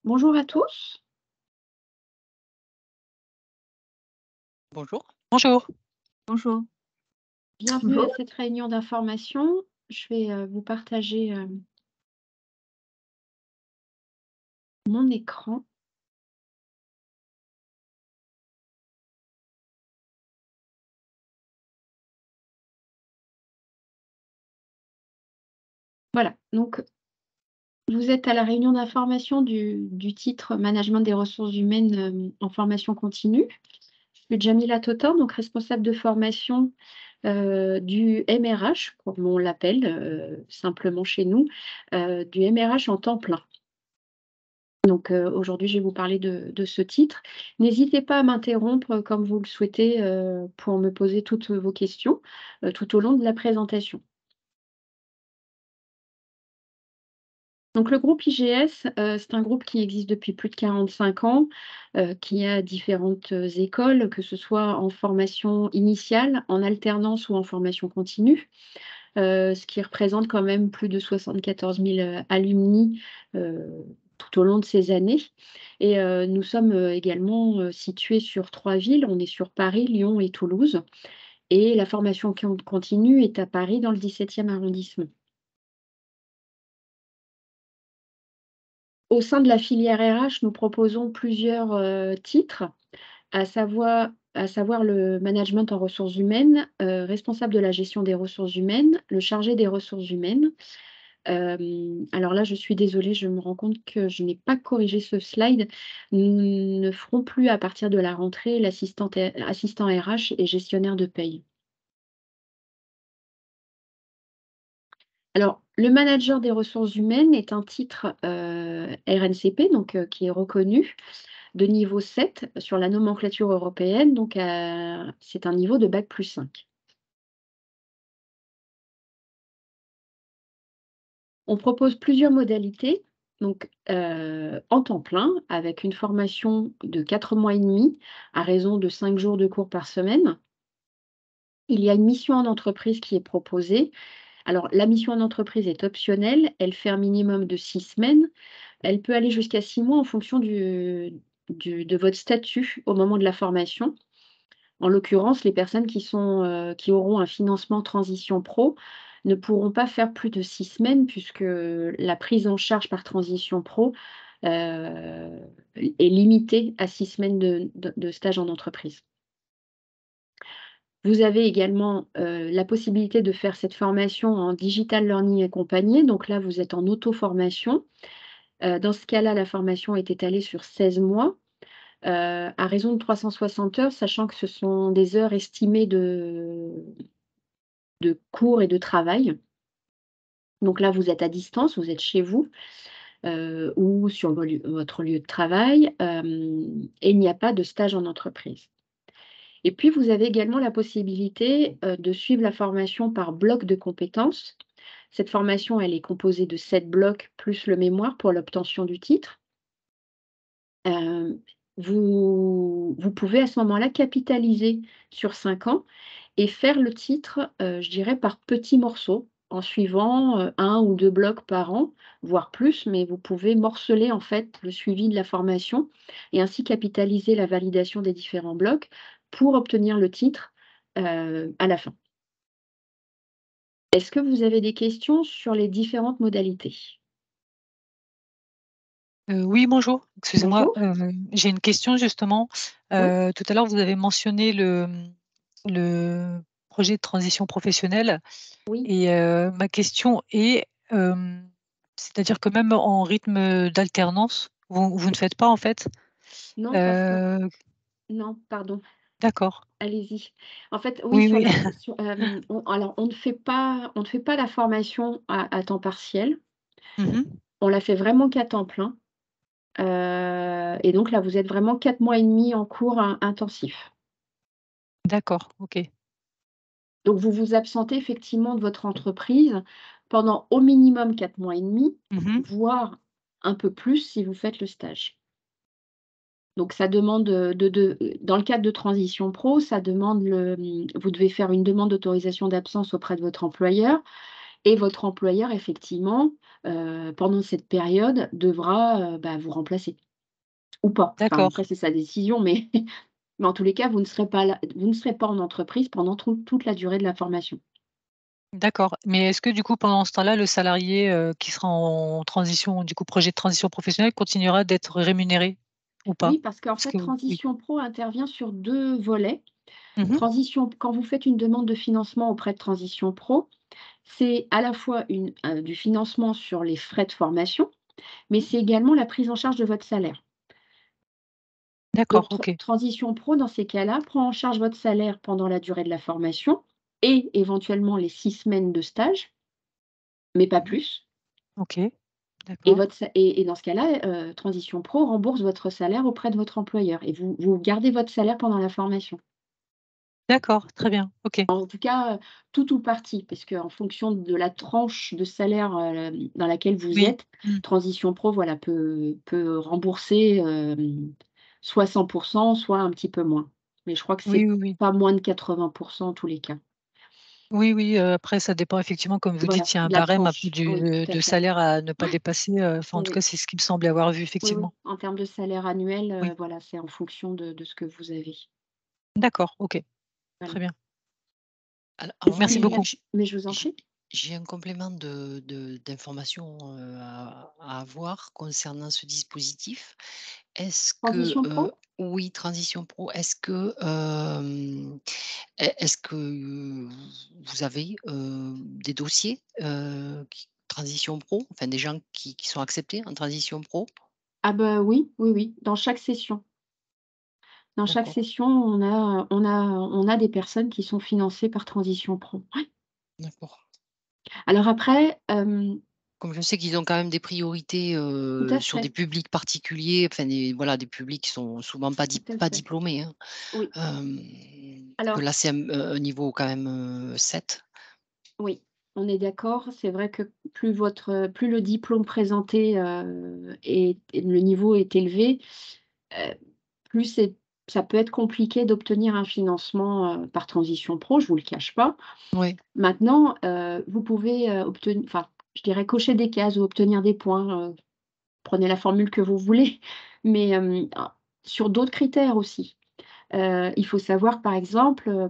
Bonjour à tous. Bonjour. Bonjour. Bonjour. Bienvenue à cette réunion d'information. Je vais vous partager mon écran. Voilà, donc vous êtes à la réunion d'information du titre Management des ressources humaines en formation continue. Je suis Jamila Totin, donc responsable de formation du MRH, comme on l'appelle simplement chez nous, du MRH en temps plein. Donc aujourd'hui, je vais vous parler de ce titre. N'hésitez pas à m'interrompre comme vous le souhaitez pour me poser toutes vos questions tout au long de la présentation. Donc le groupe IGS, c'est un groupe qui existe depuis plus de 45 ans, qui a différentes écoles, que ce soit en formation initiale, en alternance ou en formation continue, ce qui représente quand même plus de 74 000 alumni tout au long de ces années. Et nous sommes également situés sur 3 villes. On est sur Paris, Lyon et Toulouse. Et la formation continue est à Paris dans le 17e arrondissement. Au sein de la filière RH, nous proposons plusieurs titres, à savoir le management en ressources humaines, responsable de la gestion des ressources humaines, le chargé des ressources humaines. Alors là, je suis désolée, je me rends compte que je n'ai pas corrigé ce slide. Nous ne ferons plus à partir de la rentrée assistant RH et gestionnaire de paye. Alors, le manager des ressources humaines est un titre RNCP, donc qui est reconnu, de niveau 7 sur la nomenclature européenne, donc c'est un niveau de bac+5. On propose plusieurs modalités, donc en temps plein, avec une formation de 4 mois et demi, à raison de 5 jours de cours par semaine. Il y a une mission en entreprise qui est proposée. Alors, la mission en entreprise est optionnelle, elle fait un minimum de 6 semaines. Elle peut aller jusqu'à 6 mois en fonction de votre statut au moment de la formation. En l'occurrence, les personnes qui auront un financement Transition Pro ne pourront pas faire plus de 6 semaines puisque la prise en charge par Transition Pro est limitée à 6 semaines de stage en entreprise. Vous avez également la possibilité de faire cette formation en digital learning accompagné. Donc là, vous êtes en auto-formation. Dans ce cas-là, la formation est étalée sur 16 mois. À raison de 360 heures, sachant que ce sont des heures estimées de cours et de travail. Donc là, vous êtes à distance, vous êtes chez vous ou sur votre lieu de travail et il n'y a pas de stage en entreprise. Et puis, vous avez également la possibilité de suivre la formation par bloc de compétences. Cette formation, elle est composée de 7 blocs plus le mémoire pour l'obtention du titre. Vous pouvez à ce moment-là capitaliser sur 5 ans et faire le titre, je dirais par petits morceaux, en suivant 1 ou 2 blocs par an, voire plus, mais vous pouvez morceler en fait le suivi de la formation et ainsi capitaliser la validation des différents blocs pour obtenir le titre à la fin. Est-ce que vous avez des questions sur les différentes modalités? Oui, bonjour. Excusez-moi, Bonjour. j'ai une question justement. Oui. Tout à l'heure, vous avez mentionné le projet de transition professionnelle Oui. et ma question est, c'est-à-dire que même en rythme d'alternance, vous ne faites pas en fait? Non, parce que Heu, non, pardon. d'accord. Allez-y. En fait, oui, Oui, sur oui. la question, on ne fait pas la formation à temps partiel. Mmh. On la fait vraiment qu'à temps plein, et donc là, vous êtes vraiment 4 mois et demi en cours intensif. D'accord, OK. Donc vous vous absentez effectivement de votre entreprise pendant au minimum 4 mois et demi, Mmh. voire un peu plus si vous faites le stage. Donc ça demande, dans le cadre de Transition Pro, ça demande vous devez faire une demande d'autorisation d'absence auprès de votre employeur. et votre employeur effectivement, pendant cette période devra, vous remplacer ou pas. Enfin D'accord, après c'est sa décision, mais mais en tous les cas, vous ne serez pas en entreprise pendant toute la durée de la formation. d'accord. Mais est-ce que du coup, pendant ce temps-là, le salarié, qui sera en transition, du coup, projet de transition professionnelle continuera d'être rémunéré ou pas? Oui, parce qu'en Est-ce fait, que oui. Transition Pro intervient sur 2 volets. Mmh. Transition Quand vous faites une demande de financement auprès de Transition Pro, c'est à la fois du financement sur les frais de formation, mais c'est également la prise en charge de votre salaire. D'accord, Donc OK. Transition Pro, dans ces cas-là, prend en charge votre salaire pendant la durée de la formation et éventuellement les 6 semaines de stage, mais pas Mmh. plus. OK, Et d'accord. votre sa et dans ce cas-là, Transition Pro rembourse votre salaire auprès de votre employeur et vous gardez votre salaire pendant la formation. D'accord, très bien, OK. En tout cas, tout ou partie, parce qu'en fonction de la tranche de salaire, dans laquelle vous Oui. êtes, Mmh. Transition Pro, voilà, peut rembourser, soit 100 soit un petit peu moins. Mais je crois que Oui, c'est oui, oui. pas moins de 80 en tous les cas. Oui, oui, après ça dépend effectivement, comme vous dites, Voilà, il y a un de la barème un peu tranche. Oui, du tout à de fait. salaire à ne pas Ouais, dépasser, enfin en oui, tout cas, oui. c'est ce qui me semble avoir vu Oui, oui. effectivement. En termes de salaire annuel, Oui. voilà, c'est en fonction de ce que vous avez. D'accord, OK, Voilà. très bien. Alors moi, Merci beaucoup. Mais je vous en j'ai prie. j'ai un complément d'information, à avoir concernant ce dispositif. Est-ce que, Transition Pro? oui, Transition Pro, est-ce que vous avez, des dossiers, Transition Pro? Enfin des gens qui sont acceptés en Transition Pro? Ah bah, oui, oui, oui, dans chaque session. Dans chaque D'accord, session, on a des personnes qui sont financées par Transition Pro. Ouais. d'accord. Alors après, Comme je sais qu'ils ont quand même des priorités, tout à sur des fait, publics particuliers, enfin des publics qui sont souvent tout à pas fait. diplômés, hein. Oui. Que Alors là c'est un niveau quand même, 7. oui, on est d'accord. C'est vrai que plus le diplôme présenté, est le niveau est élevé, heu, plus ça peut être compliqué d'obtenir un financement, par Transition Pro, je vous le cache pas. Oui, Maintenant, vous pouvez, enfin, je dirais cocher des cases ou obtenir des points, prenez la formule que vous voulez, mais sur d'autres critères aussi. Il faut savoir par exemple,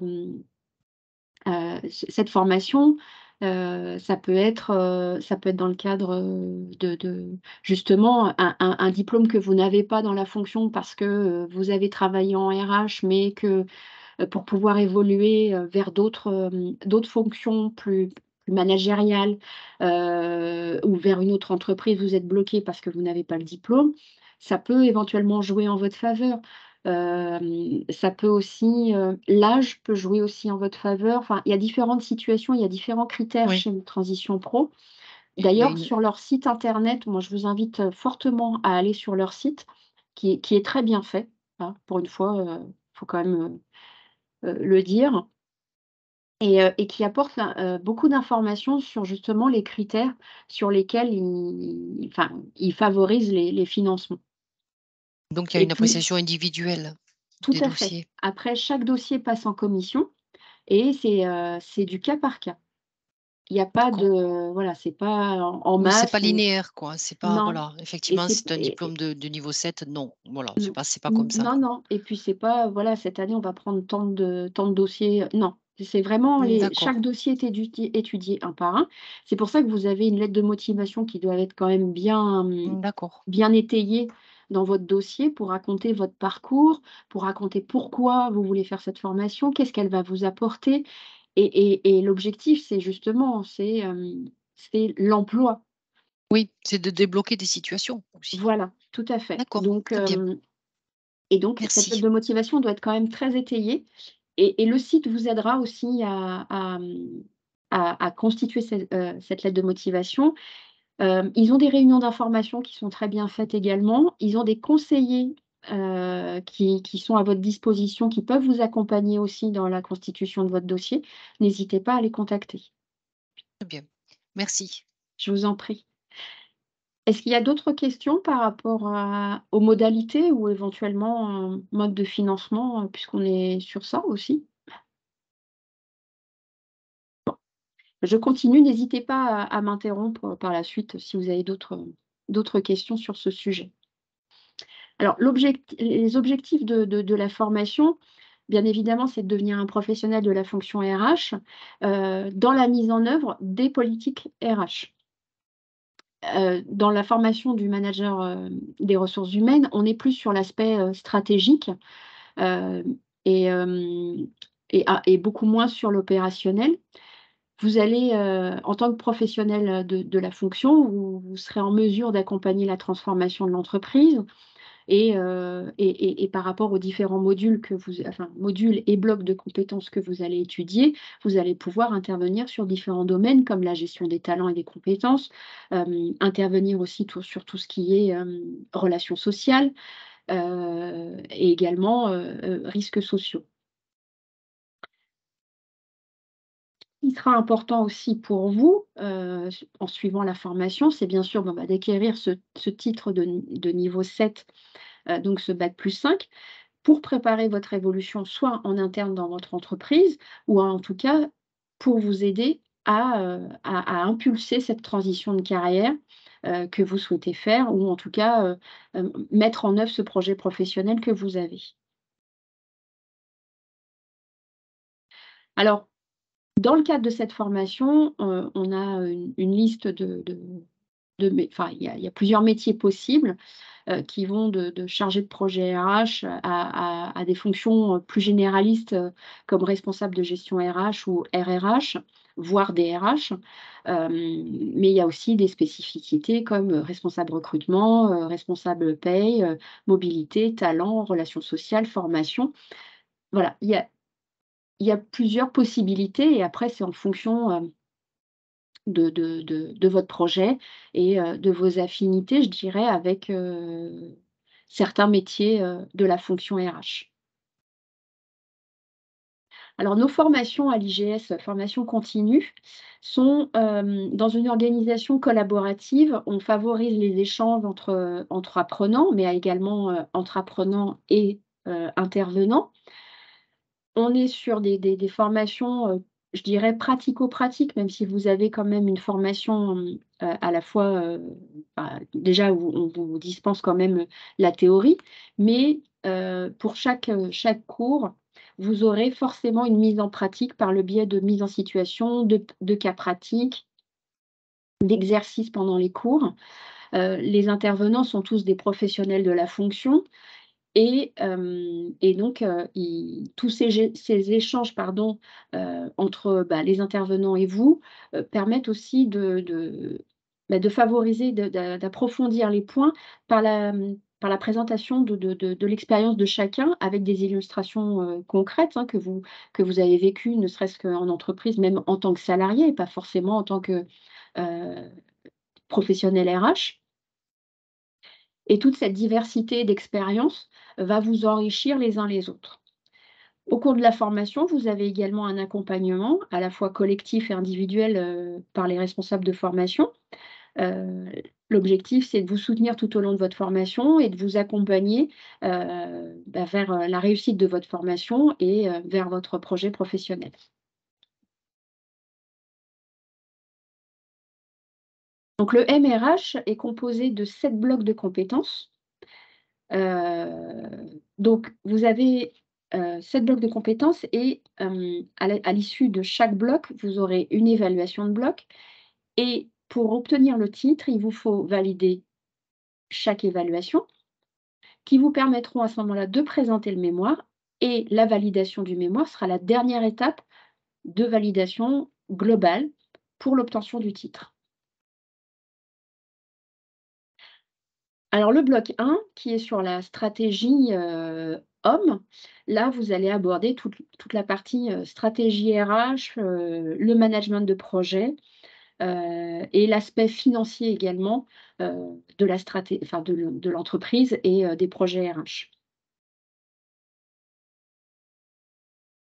cette formation, ça peut être dans le cadre, de justement un diplôme que vous n'avez pas dans la fonction parce que, vous avez travaillé en RH, mais que, pour pouvoir évoluer, vers d'autres fonctions plus managériales, ou vers une autre entreprise, vous êtes bloqué parce que vous n'avez pas le diplôme. Ça peut éventuellement jouer en votre faveur. Ça peut aussi, l'âge peut jouer aussi en votre faveur. Enfin, il y a différentes situations, il y a différents critères oui. chez Transition Pro. Il y a D'ailleurs, une sur leur site internet, moi je vous invite, fortement à aller sur leur site qui est très bien fait, hein, pour une fois, faut quand même, le dire et qui apporte beaucoup d'informations sur justement les critères sur lesquels ils favorisent les financements donc il y a et une puis appréciation individuelle tout des à fait. dossiers. Après chaque dossier passe en commission et c'est du cas par cas. Il y a pas D'accord. de voilà, c'est pas en Oui, c'est pas masse ou linéaire quoi, c'est pas non voilà, et effectivement, c'est c'est un diplôme de niveau 7, non, voilà, Mmh. c'est pas comme ça Non, quoi. non et puis c'est pas, voilà, cette année, on va prendre tant de dossiers, non. C'est vraiment D'accord, chaque dossier est étudié un par un. C'est pour ça que vous avez une lettre de motivation qui doit être quand même bien, d'accord. bien étayée dans votre dossier pour raconter votre parcours, pour raconter pourquoi vous voulez faire cette formation, qu'est-ce qu'elle va vous apporter et l'objectif, c'est justement, c'est l'emploi. Oui, c'est de débloquer des situations aussi. Voilà, tout à fait. D'accord, très bien, Et donc cette lettre merci. de motivation doit être quand même très étayée et le site vous aidera aussi à constituer cette lettre de motivation. Ils ont des réunions d'information qui sont très bien faites également. Ils ont des conseillers, qui sont à votre disposition, qui peuvent vous accompagner aussi dans la constitution de votre dossier. N'hésitez pas à les contacter. Très bien, merci. Je vous en prie. Est-ce qu'il y a d'autres questions par rapport aux modalités ou éventuellement un mode de financement, puisqu'on est sur ça aussi? Je continue, n'hésitez pas à m'interrompre par la suite si vous avez d'autres questions sur ce sujet. Alors, les objectifs de la formation, bien évidemment, c'est de devenir un professionnel de la fonction RH dans la mise en œuvre des politiques RH. Dans la formation du manager des ressources humaines, on est plus sur l'aspect stratégique euh, et, euh, et beaucoup moins sur l'opérationnel. Vous allez, en tant que professionnel de la fonction, vous serez en mesure d'accompagner la transformation de l'entreprise et par rapport aux différents modules modules et blocs de compétences que vous allez étudier, vous allez pouvoir intervenir sur différents domaines comme la gestion des talents et des compétences, intervenir aussi sur tout ce qui est relations sociales et également risques sociaux. Ce qui sera important aussi pour vous, en suivant la formation, c'est bien sûr d'acquérir ce titre de niveau 7, donc ce bac+5, pour préparer votre évolution, soit en interne dans votre entreprise, ou en tout cas pour vous aider à impulser cette transition de carrière que vous souhaitez faire, ou en tout cas mettre en œuvre ce projet professionnel que vous avez. Alors, dans le cadre de cette formation, on a une liste il y a plusieurs métiers possibles qui vont de chargé de projet RH à des fonctions plus généralistes comme responsable de gestion RH ou RRH, voire DRH. Mais il y a aussi des spécificités comme responsable recrutement, responsable paye, mobilité, talent, relations sociales, formation. Voilà, il y a plusieurs possibilités et après, c'est en fonction de votre projet et de vos affinités, je dirais, avec certains métiers de la fonction RH. Alors, nos formations à l'IGS, formation continue, sont dans une organisation collaborative. On favorise les échanges entre apprenants, mais également entre apprenants et intervenants. On est sur des formations, je dirais pratico-pratiques, même si vous avez quand même une formation, à la fois, déjà où on vous dispense quand même, la théorie, mais pour chaque cours, vous aurez forcément une mise en pratique par le biais de mise en situation, de cas pratiques, d'exercices pendant les cours. Les intervenants sont tous des professionnels de la fonction et donc, tous ces échanges entre les intervenants et vous permettent aussi de favoriser, d'approfondir les points par la présentation de l'expérience de chacun avec des illustrations concrètes que vous avez vécues, ne serait-ce qu'en entreprise, même en tant que salarié et pas forcément en tant que professionnel RH. Et toute cette diversité d'expériences va vous enrichir les uns les autres. Au cours de la formation, vous avez également un accompagnement, à la fois collectif et individuel, par les responsables de formation. L'objectif, c'est de vous soutenir tout au long de votre formation et de vous accompagner vers la réussite de votre formation et vers votre projet professionnel. Donc, le MRH est composé de 7 blocs de compétences. Donc, vous avez 7 blocs de compétences et à l'issue de chaque bloc, vous aurez une évaluation de bloc. Et pour obtenir le titre, il vous faut valider chaque évaluation qui vous permettront à ce moment-là de présenter le mémoire. Et la validation du mémoire sera la dernière étape de validation globale pour l'obtention du titre. Alors, le bloc 1, qui est sur la stratégie homme, là, vous allez aborder toute la partie stratégie RH, le management de projet et l'aspect financier également de l'entreprise et des projets RH.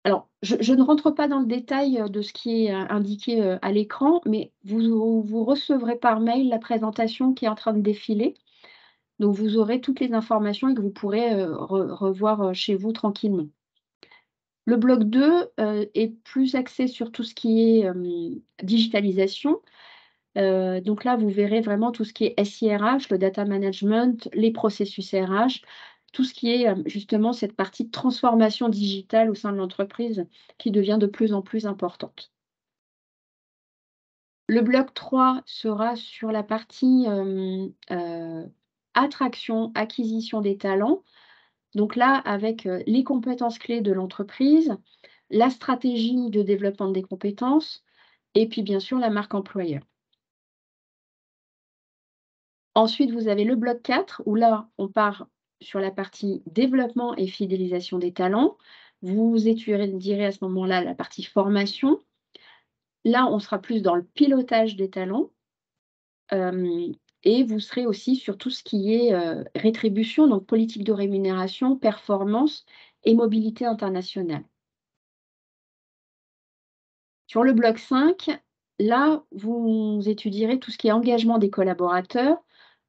Alors, je ne rentre pas dans le détail de ce qui est indiqué à l'écran, mais vous recevrez par mail la présentation qui est en train de défiler. Donc, vous aurez toutes les informations et que vous pourrez revoir chez vous tranquillement. Le bloc 2 est plus axé sur tout ce qui est digitalisation. Donc là, vous verrez vraiment tout ce qui est SIRH, le data management, les processus RH, tout ce qui est justement cette partie de transformation digitale au sein de l'entreprise qui devient de plus en plus importante. Le bloc 3 sera sur la partie attraction, acquisition des talents. Donc là, avec les compétences clés de l'entreprise, la stratégie de développement des compétences et puis bien sûr la marque employeur. Ensuite, vous avez le bloc 4 où là, on part sur la partie développement et fidélisation des talents. Vous étudierez à ce moment-là la partie formation. Là, on sera plus dans le pilotage des talents. Et vous serez aussi sur tout ce qui est rétribution, donc politique de rémunération, performance et mobilité internationale. Sur le bloc 5, là, vous étudierez tout ce qui est engagement des collaborateurs.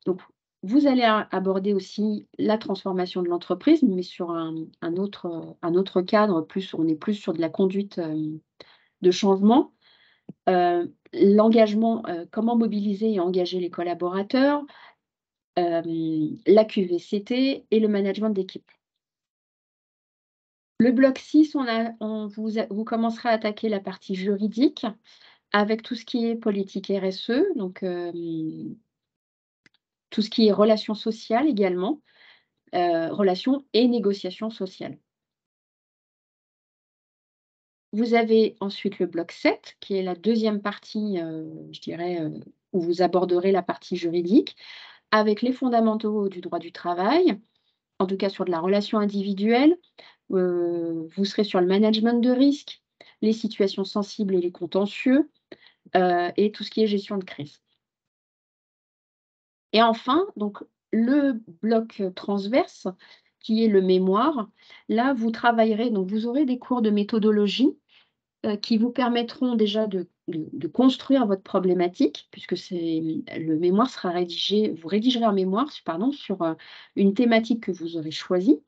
Donc, vous allez aborder aussi la transformation de l'entreprise, mais sur un autre cadre, on est plus sur de la conduite de changement. L'engagement, comment mobiliser et engager les collaborateurs, la QVCT et le management d'équipe. Le bloc 6, vous commencerez à attaquer la partie juridique avec tout ce qui est politique RSE, donc tout ce qui est relations sociales également, relations et négociations sociales. Vous avez ensuite le bloc 7, qui est la deuxième partie, je dirais, où vous aborderez la partie juridique, avec les fondamentaux du droit du travail, en tout cas sur de la relation individuelle. Vous serez sur le management de risque, les situations sensibles et les contentieux, et tout ce qui est gestion de crise. Et enfin, donc, le bloc transverse, qui est le mémoire, là, vous travaillerez, donc vous aurez des cours de méthodologie qui vous permettront déjà de construire votre problématique, puisque le mémoire sera rédigé, vous rédigerez un mémoire sur une thématique que vous aurez choisie.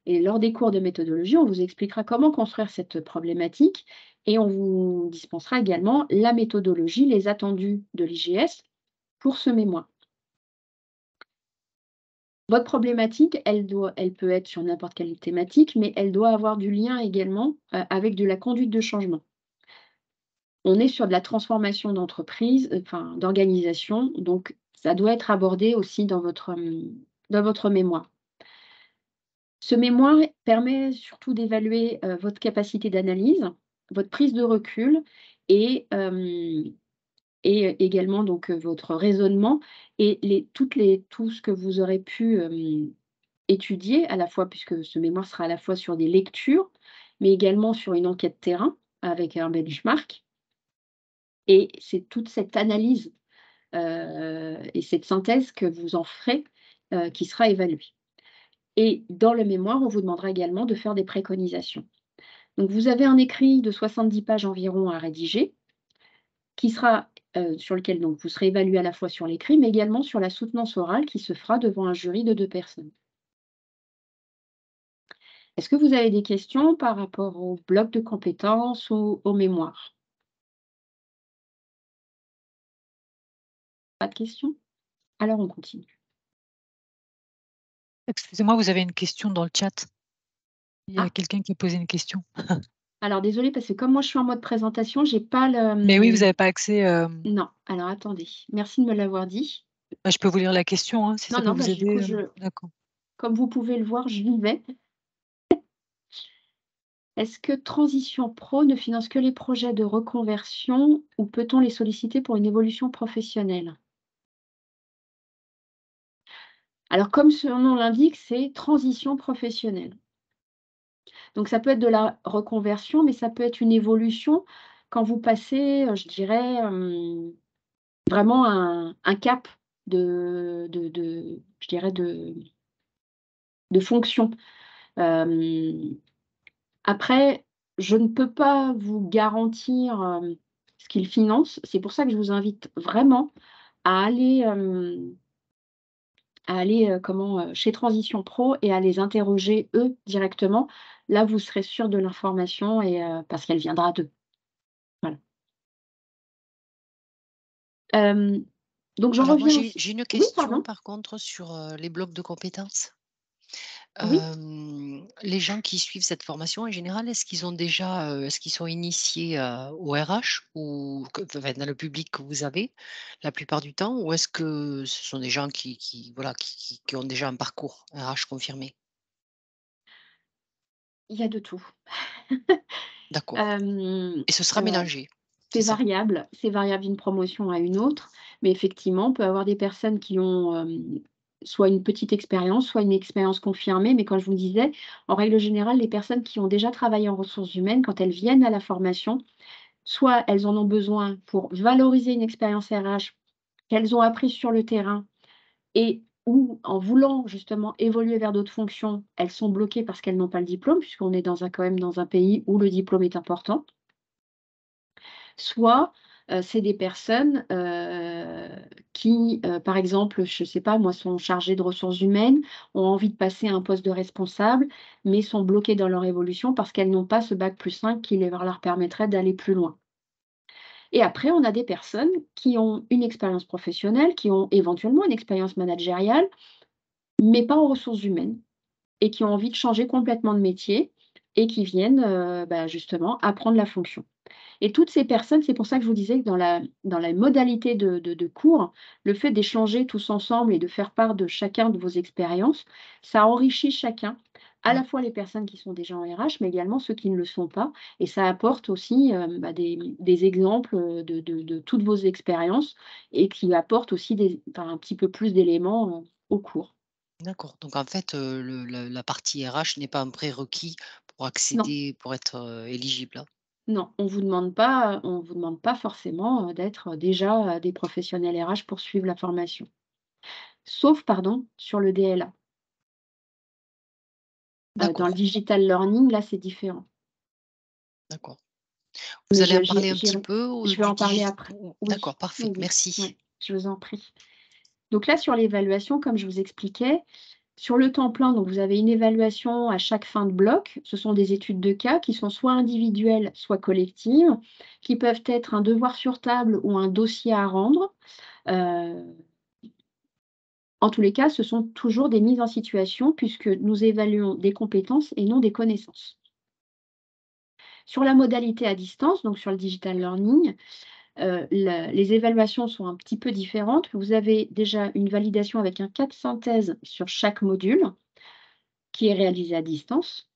Et lors des cours de méthodologie, on vous expliquera comment construire cette problématique et on vous dispensera également la méthodologie, les attendus de l'IGS pour ce mémoire. Votre problématique, elle peut être sur n'importe quelle thématique, mais elle doit avoir du lien également avec de la conduite de changement. On est sur de la transformation d'entreprise, d'organisation, donc ça doit être abordé aussi dans votre mémoire. Ce mémoire permet surtout d'évaluer votre capacité d'analyse, votre prise de recul et également donc votre raisonnement et tout ce que vous aurez pu étudier à la fois, puisque ce mémoire sera à la fois sur des lectures, mais également sur une enquête terrain avec un benchmark. Et c'est toute cette analyse et cette synthèse que vous en ferez qui sera évaluée. Et dans le mémoire, on vous demandera également de faire des préconisations. Donc, vous avez un écrit de 70 pages environ à rédiger, qui sera, sur lequel donc, vous serez évalué à la fois sur l'écrit, mais également sur la soutenance orale qui se fera devant un jury de 2 personnes. Est-ce que vous avez des questions par rapport au bloc de compétences ou au mémoire? Pas de questions? Alors, on continue. Excusez-moi, vous avez une question dans le chat. Il y a Ah. quelqu'un qui a posé une question. Alors désolée, parce que comme moi je suis en mode présentation, j'ai pas le Mais oui, vous n'avez pas accès, non, alors attendez, merci de me l'avoir dit. je peux vous lire la question, hein, si ça peut Non, vous du coup, aider, d'accord. comme vous pouvez le voir, j'y vais. Est-ce que Transition Pro ne finance que les projets de reconversion ou peut-on les solliciter pour une évolution professionnelle? Alors comme son nom l'indique, c'est transition professionnelle. Donc ça peut être de la reconversion, mais ça peut être une évolution quand vous passez, je dirais, vraiment un cap je dirais de fonction. Après, je ne peux pas vous garantir, ce qu'ils financent. C'est pour ça que je vous invite vraiment à aller, chez Transition Pro et à les interroger eux directement, là, vous serez sûr de l'information et parce qu'elle viendra d'eux. Voilà. Donc j'en Alors moi, reviens j'ai aussi. j'ai une Oui, question pardon? par contre sur, les blocs de compétences. Oui. Les gens qui suivent cette formation en général, est-ce qu'ils sont initiés, au RH ou enfin dans le public que vous avez la plupart du temps? Ou est-ce que ce sont des gens qui voilà, qui ont déjà un parcours RH confirmé? Il y a de tout. D'accord, Hem, et ce sera mélangé, c'est ça? c'est variable d'une promotion à une autre, mais effectivement, on peut avoir des personnes qui ont, soit une petite expérience, soit une expérience confirmée. Mais comme je vous disais, en règle générale, les personnes qui ont déjà travaillé en ressources humaines, quand elles viennent à la formation, soit elles en ont besoin pour valoriser une expérience RH qu'elles ont apprise sur le terrain et ou en voulant justement évoluer vers d'autres fonctions, elles sont bloquées parce qu'elles n'ont pas le diplôme, puisqu'on est quand même dans un pays où le diplôme est important. Soit, c'est des personnes, qui, par exemple, je ne sais pas moi, sont chargées de ressources humaines, ont envie de passer à un poste de responsable, mais sont bloquées dans leur évolution parce qu'elles n'ont pas ce bac+5 qui leur permettrait d'aller plus loin. Et après, on a des personnes qui ont une expérience professionnelle, qui ont éventuellement une expérience managériale, mais pas en ressources humaines et qui ont envie de changer complètement de métier et qui viennent, justement apprendre la fonction. Et toutes ces personnes, c'est pour ça que je vous disais que dans la modalité de cours, le fait d'échanger tous ensemble et de faire part de chacun de vos expériences, ça enrichit chacun, à Mmh. la fois les personnes qui sont déjà en RH, mais également ceux qui ne le sont pas. Et ça apporte aussi, des exemples, de toutes vos expériences et qui apportent aussi un petit peu plus d'éléments, au cours. D'accord, donc en fait, le la partie RH n'est pas un prérequis pour Non. accéder, pour être, éligible, hein? Non, on vous demande pas forcément, d'être, déjà, des professionnels RH pour suivre la formation. Sauf, pardon, sur le DLA. Dans le D'accord, digital learning, là, c'est différent. d'accord. Vous Mais allez je en parler un j'y petit peu je vais du en parler digit après. ou Oui, d'accord, parfait, oui, oui, merci. oui, je vous en prie. Donc là, sur l'évaluation, comme je vous expliquais, sur le temps plein, donc vous avez une évaluation à chaque fin de bloc. Ce sont des études de cas qui sont soit individuelles, soit collectives, qui peuvent être un devoir sur table ou un dossier à rendre. Heu En tous les cas, ce sont toujours des mises en situation puisque nous évaluons des compétences et non des connaissances. Sur la modalité à distance, donc sur le digital learning, les évaluations sont un petit peu différentes. Vous avez déjà une validation avec un cas de synthèse sur chaque module qui est réalisé à distance.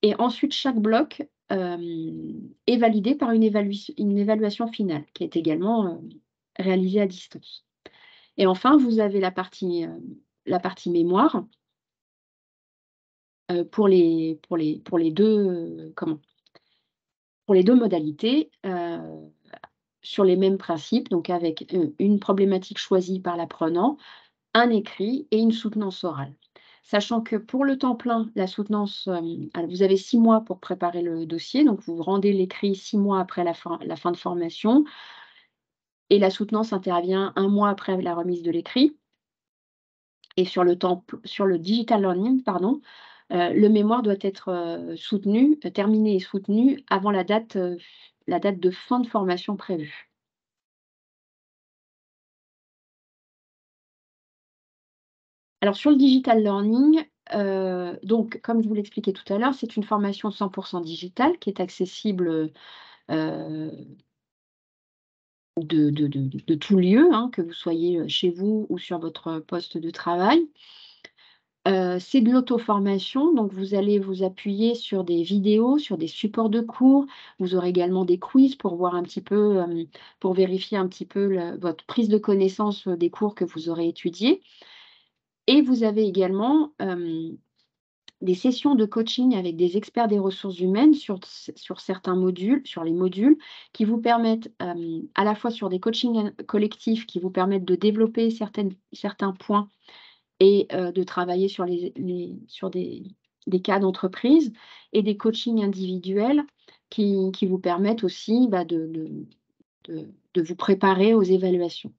Et ensuite, chaque bloc est validé par une évaluation finale qui est également réalisée à distance. Et enfin, vous avez la partie mémoire. Pour les 2, pour les 2 modalités, sur les mêmes principes, donc avec, une problématique choisie par l'apprenant, un écrit et une soutenance orale. Sachant que pour le temps plein, la soutenance, alors vous avez 6 mois pour préparer le dossier, donc vous rendez l'écrit 6 mois après la fin de formation et la soutenance intervient 1 mois après la remise de l'écrit. Et sur le digital learning, pardon, le mémoire doit être, soutenu, terminé et soutenu avant la date de fin de formation prévue. Alors sur le digital learning, donc comme je vous l'expliquais tout à l'heure, c'est une formation 100 digitale qui est accessible, de tout lieu, hein, que vous soyez, chez vous ou sur votre poste de travail. C'est de l'auto-formation, donc vous allez vous appuyer sur des vidéos, sur des supports de cours. Vous aurez également des quiz pour voir un petit peu, pour vérifier un petit peu votre prise de connaissance, des cours que vous aurez étudiés. Et vous avez également, des sessions de coaching avec des experts des ressources humaines sur certains modules, sur les modules qui vous permettent, à la fois sur des coachings collectifs qui vous permettent de développer certains points et de travailler sur des cas d'entreprise et des coachings individuels qui vous permettent aussi, de vous préparer aux évaluations.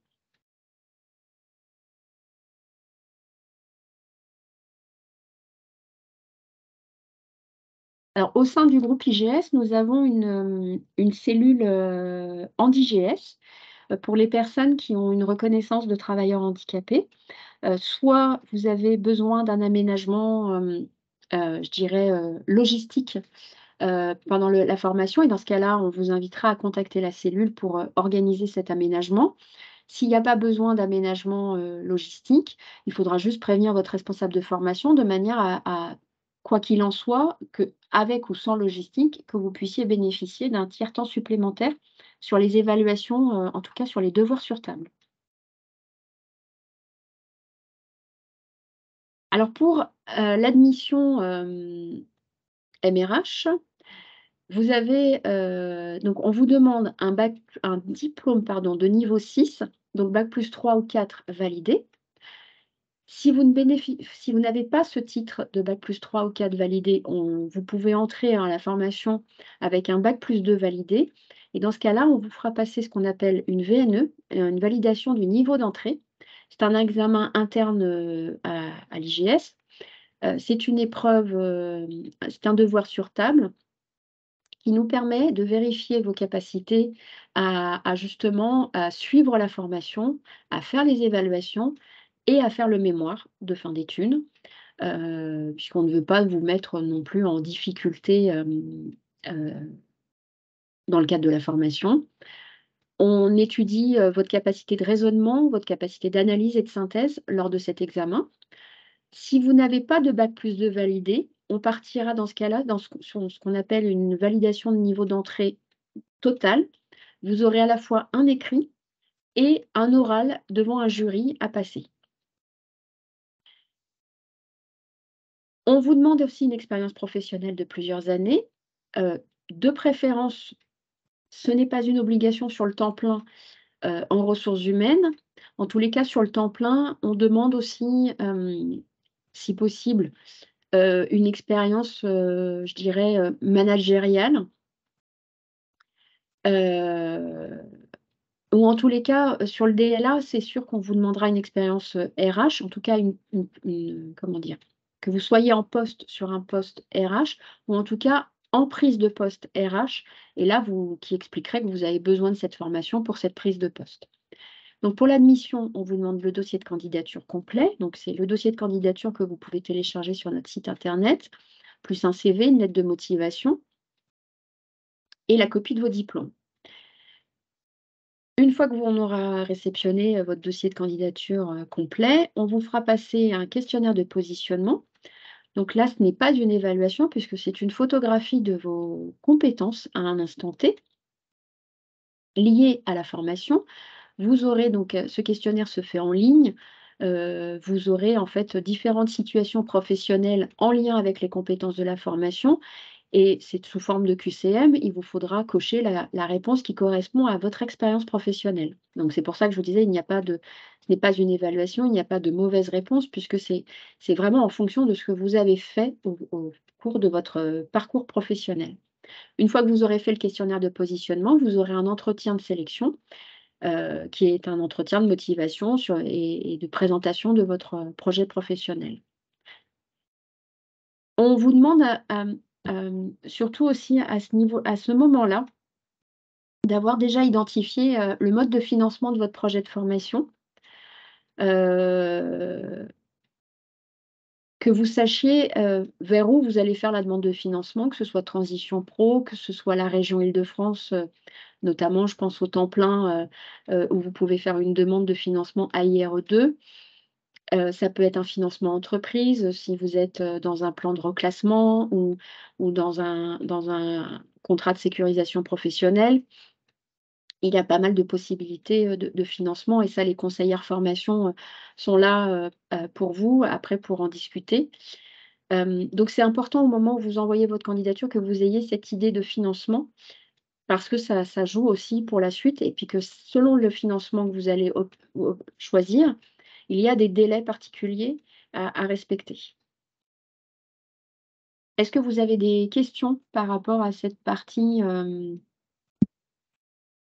Alors, au sein du groupe IGS, nous avons une cellule handi-GS pour les personnes qui ont une reconnaissance de travailleurs handicapés. Soit vous avez besoin d'un aménagement, je dirais, logistique pendant la formation, et dans ce cas-là, on vous invitera à contacter la cellule pour organiser cet aménagement. S'il n'y a pas besoin d'aménagement logistique, il faudra juste prévenir votre responsable de formation de manière quoi qu'il en soit, avec ou sans logistique, que vous puissiez bénéficier d'un tiers-temps supplémentaire sur les évaluations, en tout cas sur les devoirs sur table. Alors pour l'admission MRH, vous avez, donc on vous demande un diplôme pardon, de niveau 6, donc bac+3 ou 4 validé. Si vous n'avez pas ce titre de bac+3 ou 4 validé, vous pouvez entrer à la formation avec un bac+2 validé. Et dans ce cas-là, on vous fera passer ce qu'on appelle une VNE, une validation du niveau d'entrée. C'est un examen interne à l'IGS. C'est une épreuve, c'est un devoir sur table qui nous permet de vérifier vos capacités justement à suivre la formation, à faire les évaluations et à faire le mémoire de fin d'études, puisqu'on ne veut pas vous mettre non plus en difficulté dans le cadre de la formation. On étudie votre capacité de raisonnement, votre capacité d'analyse et de synthèse lors de cet examen. Si vous n'avez pas de bac+2 validé, on partira dans ce cas-là sur ce qu'on appelle une validation de niveau d'entrée totale. Vous aurez à la fois un écrit et un oral devant un jury à passer. On vous demande aussi une expérience professionnelle de plusieurs années. De préférence, ce n'est pas une obligation sur le temps plein en ressources humaines. En tous les cas, sur le temps plein, on demande aussi, si possible, une expérience, je dirais, managériale. Ou en tous les cas, sur le DLA, c'est sûr qu'on vous demandera une expérience RH, en tout cas comment dire? Que vous soyez en poste sur un poste RH, ou en tout cas en prise de poste RH, et là, qui expliquerait que vous avez besoin de cette formation pour cette prise de poste. Donc pour l'admission, on vous demande le dossier de candidature complet. Donc c'est le dossier de candidature que vous pouvez télécharger sur notre site internet, plus un CV, une lettre de motivation et la copie de vos diplômes. Une fois qu'on aura réceptionné votre dossier de candidature complet, on vous fera passer un questionnaire de positionnement. Donc là, ce n'est pas une évaluation puisque c'est une photographie de vos compétences à un instant T liées à la formation. Vous aurez donc, ce questionnaire se fait en ligne. Vous aurez en fait différentes situations professionnelles en lien avec les compétences de la formation, et c'est sous forme de QCM. Il vous faudra cocher la réponse qui correspond à votre expérience professionnelle. Donc c'est pour ça que je vous disais, ce n'est pas une évaluation, il n'y a pas de mauvaise réponse puisque c'est vraiment en fonction de ce que vous avez fait au cours de votre parcours professionnel. Une fois que vous aurez fait le questionnaire de positionnement, vous aurez un entretien de sélection qui est un entretien de motivation et de présentation de votre projet professionnel. On vous demande surtout aussi à ce moment-là, d'avoir déjà identifié le mode de financement de votre projet de formation. Que vous sachiez vers où vous allez faire la demande de financement, que ce soit Transition Pro, que ce soit la région Île-de-France, notamment je pense au temps plein où vous pouvez faire une demande de financement AIRE2. Ça peut être un financement entreprise si vous êtes dans un plan de reclassement ou dans un contrat de sécurisation professionnelle. Il y a pas mal de possibilités de financement, et ça, les conseillères formation sont là pour vous, après pour en discuter. Donc c'est important au moment où vous envoyez votre candidature que vous ayez cette idée de financement, parce que ça joue aussi pour la suite, et puis que selon le financement que vous allez choisir, il y a des délais particuliers à respecter. Est-ce que vous avez des questions par rapport à cette partie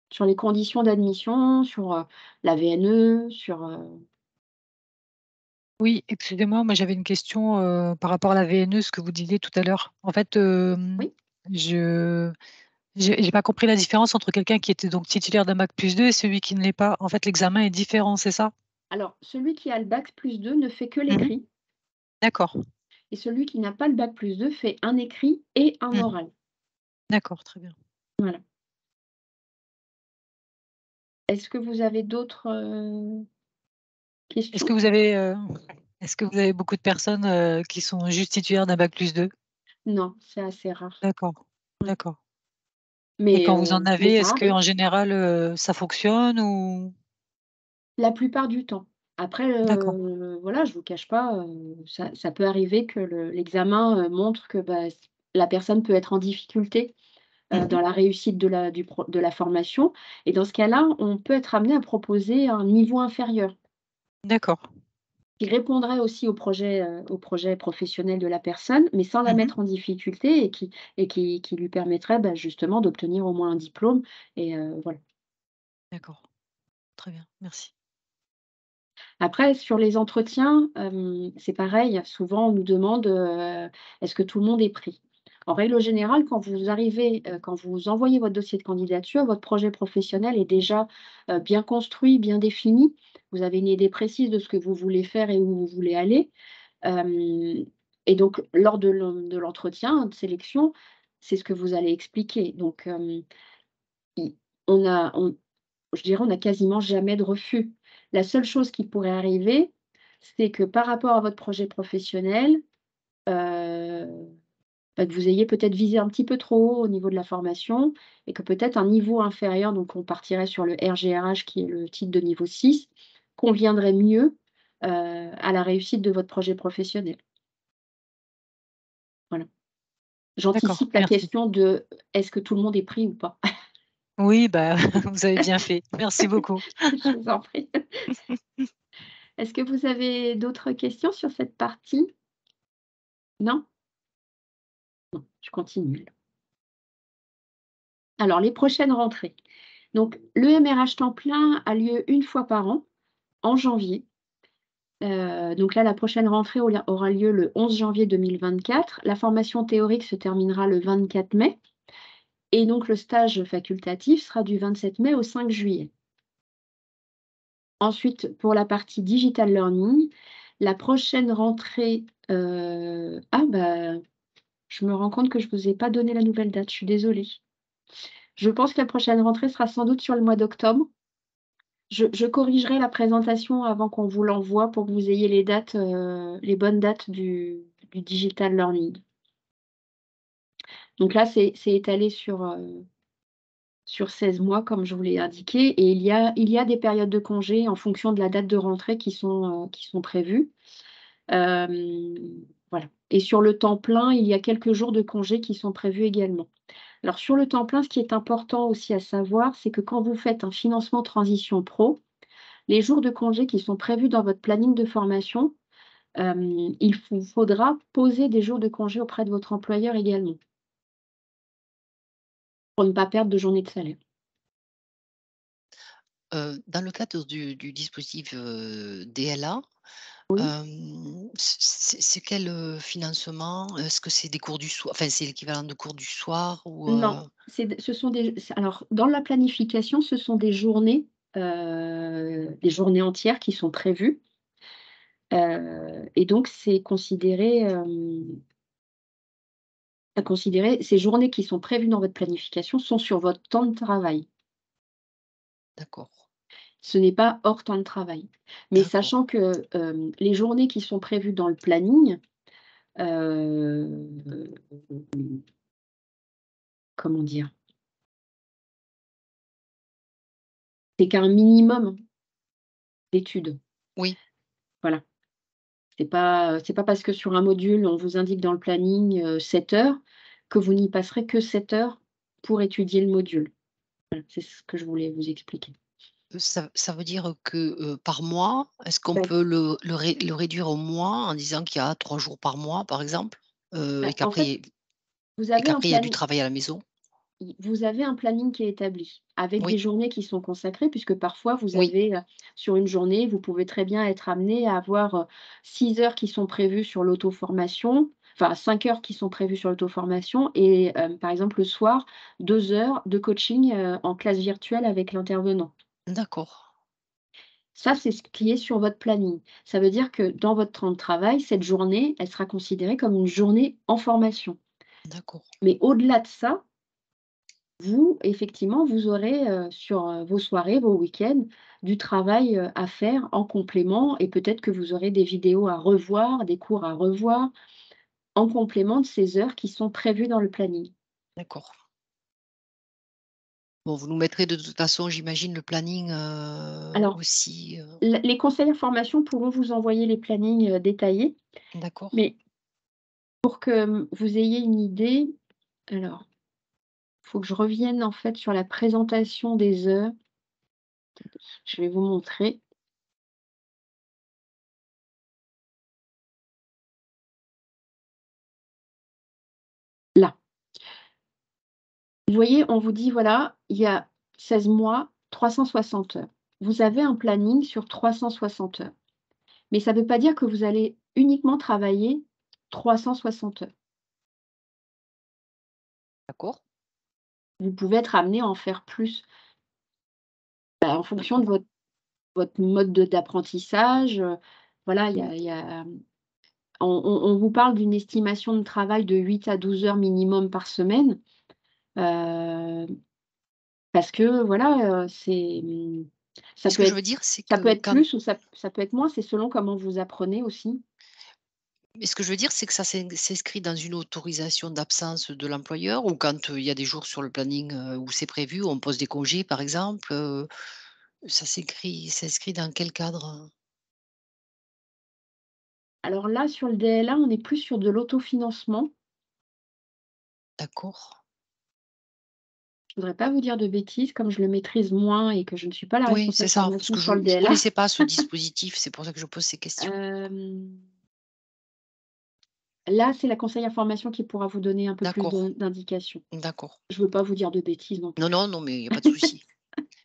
sur les conditions d'admission, sur la VNE, sur Oui, excusez-moi, moi j'avais une question, par rapport à la VNE, ce que vous disiez tout à l'heure. En fait, Oui? je j'ai pas compris la différence entre quelqu'un qui était donc titulaire d'un bac+2 et celui qui ne l'est pas. En fait, l'examen est différent, c'est ça? Alors, celui qui a le bac+2 ne fait que Mmh. l'écrit D'accord. et celui qui n'a pas le bac+2 fait un écrit et un Mmh. oral. D'accord, très bien. Voilà. Est-ce que vous avez d'autres, Est-ce que questions? vous avez, est-ce que vous avez beaucoup de personnes, qui sont juste titulaires d'un bac+2? Non, c'est assez rare. D'accord, Ouais. d'accord. Et quand vous en Mais avez, ça est-ce arrive. qu'en général, ça fonctionne ou? La plupart du temps. Après, D'accord. voilà, je vous cache pas, ça peut arriver que l'examen, montre que, bah, la personne peut être en difficulté, Mmh. dans la réussite de la formation et dans ce cas-là, on peut être amené à proposer un niveau inférieur D'accord. qui répondrait aussi au projet professionnel de la personne, mais sans la Mmh. mettre en difficulté et qui lui permettrait, bah, justement d'obtenir au moins un diplôme et voilà. D'accord, très bien, merci. Après, sur les entretiens, c'est pareil. Souvent, on nous demande, est-ce que tout le monde est pris? En règle générale, quand vous arrivez, quand vous envoyez votre dossier de candidature, votre projet professionnel est déjà, bien construit, bien défini. Vous avez une idée précise de ce que vous voulez faire et où vous voulez aller. Hem et donc lors de l'entretien de sélection, c'est ce que vous allez expliquer. Donc, i on a on je dirais, on n'a quasiment jamais de refus. La seule chose qui pourrait arriver, c'est que par rapport à votre projet professionnel, heu, bah, que vous ayez peut-être visé un petit peu trop haut au niveau de la formation et que peut-être un niveau inférieur, donc on partirait sur le RGRH qui est le titre de niveau 6, conviendrait mieux, à la réussite de votre projet professionnel. Voilà. D'accord, J'anticipe la merci. question de: «Est-ce que tout le monde est pris ou pas?» Oui, bah, vous avez bien fait. Merci beaucoup. Je vous en prie. Est-ce que vous avez d'autres questions sur cette partie? Non? Non, je continue. Alors les prochaines rentrées. Donc le MRH temps plein a lieu une fois par an, en janvier. Donc là, la prochaine rentrée aura lieu le 11 janvier 2024. La formation théorique se terminera le 24 mai et donc le stage facultatif sera du 27 mai au 5 juillet. Ensuite, pour la partie digital learning, la prochaine rentrée, ah bah, je me rends compte que je ne vous ai pas donné la nouvelle date, je suis désolée. Je pense que la prochaine rentrée sera sans doute sur le mois d'octobre. Je corrigerai la présentation avant qu'on vous l'envoie pour que vous ayez les dates, les bonnes dates du digital learning. Donc là, c'est étalé sur 16 mois comme je vous l'ai indiqué et il y a des périodes de congé en fonction de la date de rentrée qui sont prévues. Hem, voilà et sur le temps plein, il y a quelques jours de congé qui sont prévus également. Alors sur le temps plein, ce qui est important aussi à savoir, c'est que quand vous faites un financement transition pro, les jours de congé qui sont prévus dans votre planning de formation, il vous faudra poser des jours de congé auprès de votre employeur également, pour ne pas perdre de journée de salaire. Dans le cadre du dispositif, DLA, Oui, c'est quel, financement? Est-ce que c'est des cours du soir, enfin, c'est l'équivalent de cours du soir ou, non, ce sont alors dans la planification, ce sont des journées entières qui sont prévues, et donc c'est considéré, à considérer ces journées qui sont prévues dans votre planification sont sur votre temps de travail. d'accord, Ce n'est pas hors temps de travail. Mais d'accord. sachant que, les journées qui sont prévues dans le planning, heu, comment dire? C'est qu'un minimum d'études. Oui, Voilà. C'est pas parce que sur un module, on vous indique dans le planning, 7 heures, que vous n'y passerez que 7 heures pour étudier le module. Voilà, c'est ce que je voulais vous expliquer. ça veut dire que, par mois, est-ce qu'on Ouais. peut le réduire au mois en disant qu'il y a 3 jours par mois, par exemple? Bah, Et en fait, qu'après vous et avez un qu'après il y a du planning. travail à la maison? vous avez un planning qui est établi, avec Oui, des journées qui sont consacrées, puisque parfois vous oui, avez, sur une journée, vous pouvez très bien être amené à avoir, 6 heures qui sont prévues sur l'auto-formation, enfin 5 heures qui sont prévues sur l'auto-formation et par exemple le soir, 2 heures de coaching, en classe virtuelle avec l'intervenant. d'accord, Ça, c'est ce qui est sur votre planning. Ça veut dire que dans votre temps de travail, cette journée, elle sera considérée comme une journée en formation. d'accord, Mais au-delà de ça, vous, effectivement, vous aurez, sur, vos soirées, vos week-ends, du travail, à faire en complément et peut-être que vous aurez des vidéos à revoir, des cours à revoir, en complément de ces heures qui sont prévues dans le planning. d'accord. Bon, vous nous mettrez de toute façon, j'imagine, le planning, Alors, aussi, les conseillers formation pourront vous envoyer les plannings, détaillés, d'accord. mais pour que, vous ayez une idée, alors, il faut que je revienne, en fait, sur la présentation des heures. Je vais vous montrer. Là. Vous voyez, on vous dit, voilà, il y a 16 mois, 360 heures. Vous avez un planning sur 360 heures. Mais ça ne veut pas dire que vous allez uniquement travailler 360 heures. D'accord, Vous pouvez être amené à en faire plus, en fonction de d'accord, votre mode d'apprentissage. Voilà, on vous parle d'une estimation de travail de 8 à 12 heures minimum par semaine, heu, parce que voilà, et ça ce peut que je être veux dire, c'est ça peut que être quand plus ou ça peut être moins, c'est selon comment vous apprenez aussi. mais ce que je veux dire, c'est que ça s'inscrit dans une autorisation d'absence de l'employeur ou quand, il y a des jours sur le planning, où c'est prévu, on pose des congés par exemple, ça s'inscrit dans quel cadre? Alors là, sur le DLA, on est plus sur de l'autofinancement. D'accord. Je voudrais pas vous dire de bêtises, comme je le maîtrise moins et que je ne suis pas la Oui, c'est responsable ça, parce formation que sur le je DLA. connaissais pas ce dispositif, c'est pour ça que je pose ces questions. Hem, Là, c'est la conseillère formation qui pourra vous donner un peu plus D'accord, d'indications. d'accord. Je veux pas vous dire de bêtises non Non, plus. non, non, mais il y a pas de souci.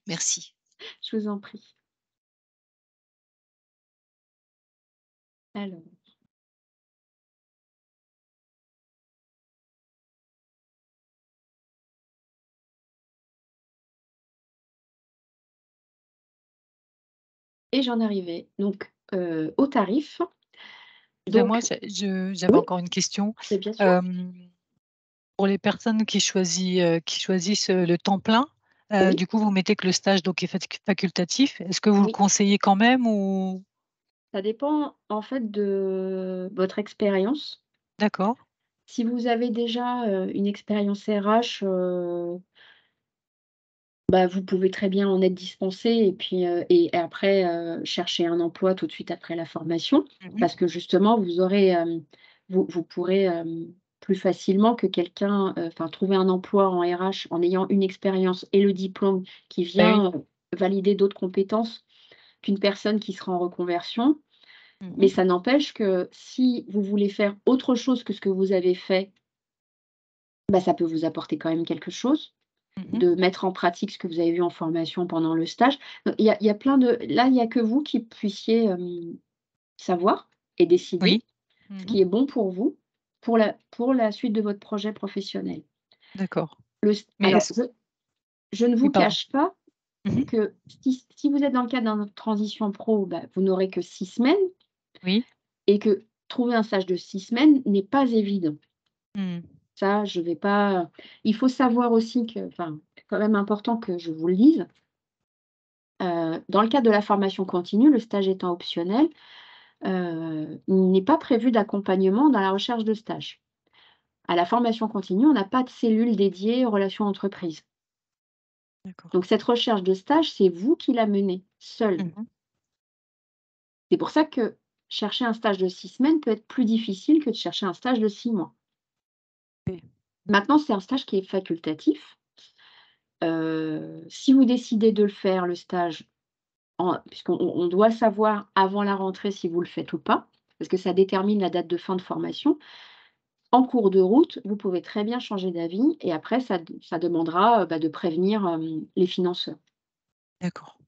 Merci. Je vous en prie. Alors, et j'en arrivais donc, au tarif. Moi, Donc j'avais oui, encore une question. mais bien sûr. Hem, pour les personnes qui choisissent, le temps plein, Oui, du coup, vous mettez que le stage donc est facultatif. Est-ce que vous le oui. conseillez quand même ou? Ça dépend en fait de votre expérience. D'accord. Si vous avez déjà, une expérience RH, bah, vous pouvez très bien en être dispensé et puis, et après, chercher un emploi tout de suite après la formation. Mmh mh. Parce que justement vous aurez, vous pourrez, plus facilement que quelqu'un, enfin trouver un emploi en RH en ayant une expérience et le diplôme qui Bah oui. vient, valider d'autres compétences qu'une personne qui sera en reconversion. Mmh Mais mh. ça n'empêche que si vous voulez faire autre chose que ce que vous avez fait, bah, ça peut vous apporter quand même quelque chose. Mmh mh. De mettre en pratique ce que vous avez vu en formation pendant le stage. Donc il y a plein de là, il y a que vous qui puissiez, savoir et décider Oui. Mmh ce mh. qui est bon pour vous, pour la suite de votre projet professionnel. D'accord. Le st Mais Alors est-ce je ne oui, vous pardon. cache pas Mmh mh. que si vous êtes dans le cadre d'une transition pro, bah, vous n'aurez que 6 semaines Oui. et que trouver un stage de 6 semaines n'est pas évident. Mmh. Ça, je vais pas il faut savoir aussi que enfin, c'est quand même important que je vous le dise. Dans le cadre de la formation continue, le stage étant optionnel, il n'est pas prévu d'accompagnement dans la recherche de stage. À la formation continue, on n'a pas de cellule dédiée aux relations entreprises. D'accord. Donc cette recherche de stage, c'est vous qui la menez, seul. Mmh mh. C'est pour ça que chercher un stage de 6 semaines peut être plus difficile que de chercher un stage de 6 mois. Oui. Maintenant, c'est un stage qui est facultatif. Si vous décidez de le faire, le stage, puisqu'on doit savoir avant la rentrée si vous le faites ou pas, parce que ça détermine la date de fin de formation. en cours de route, vous pouvez très bien changer d'avis et après ça demandera, de prévenir, les financeurs. D'accord.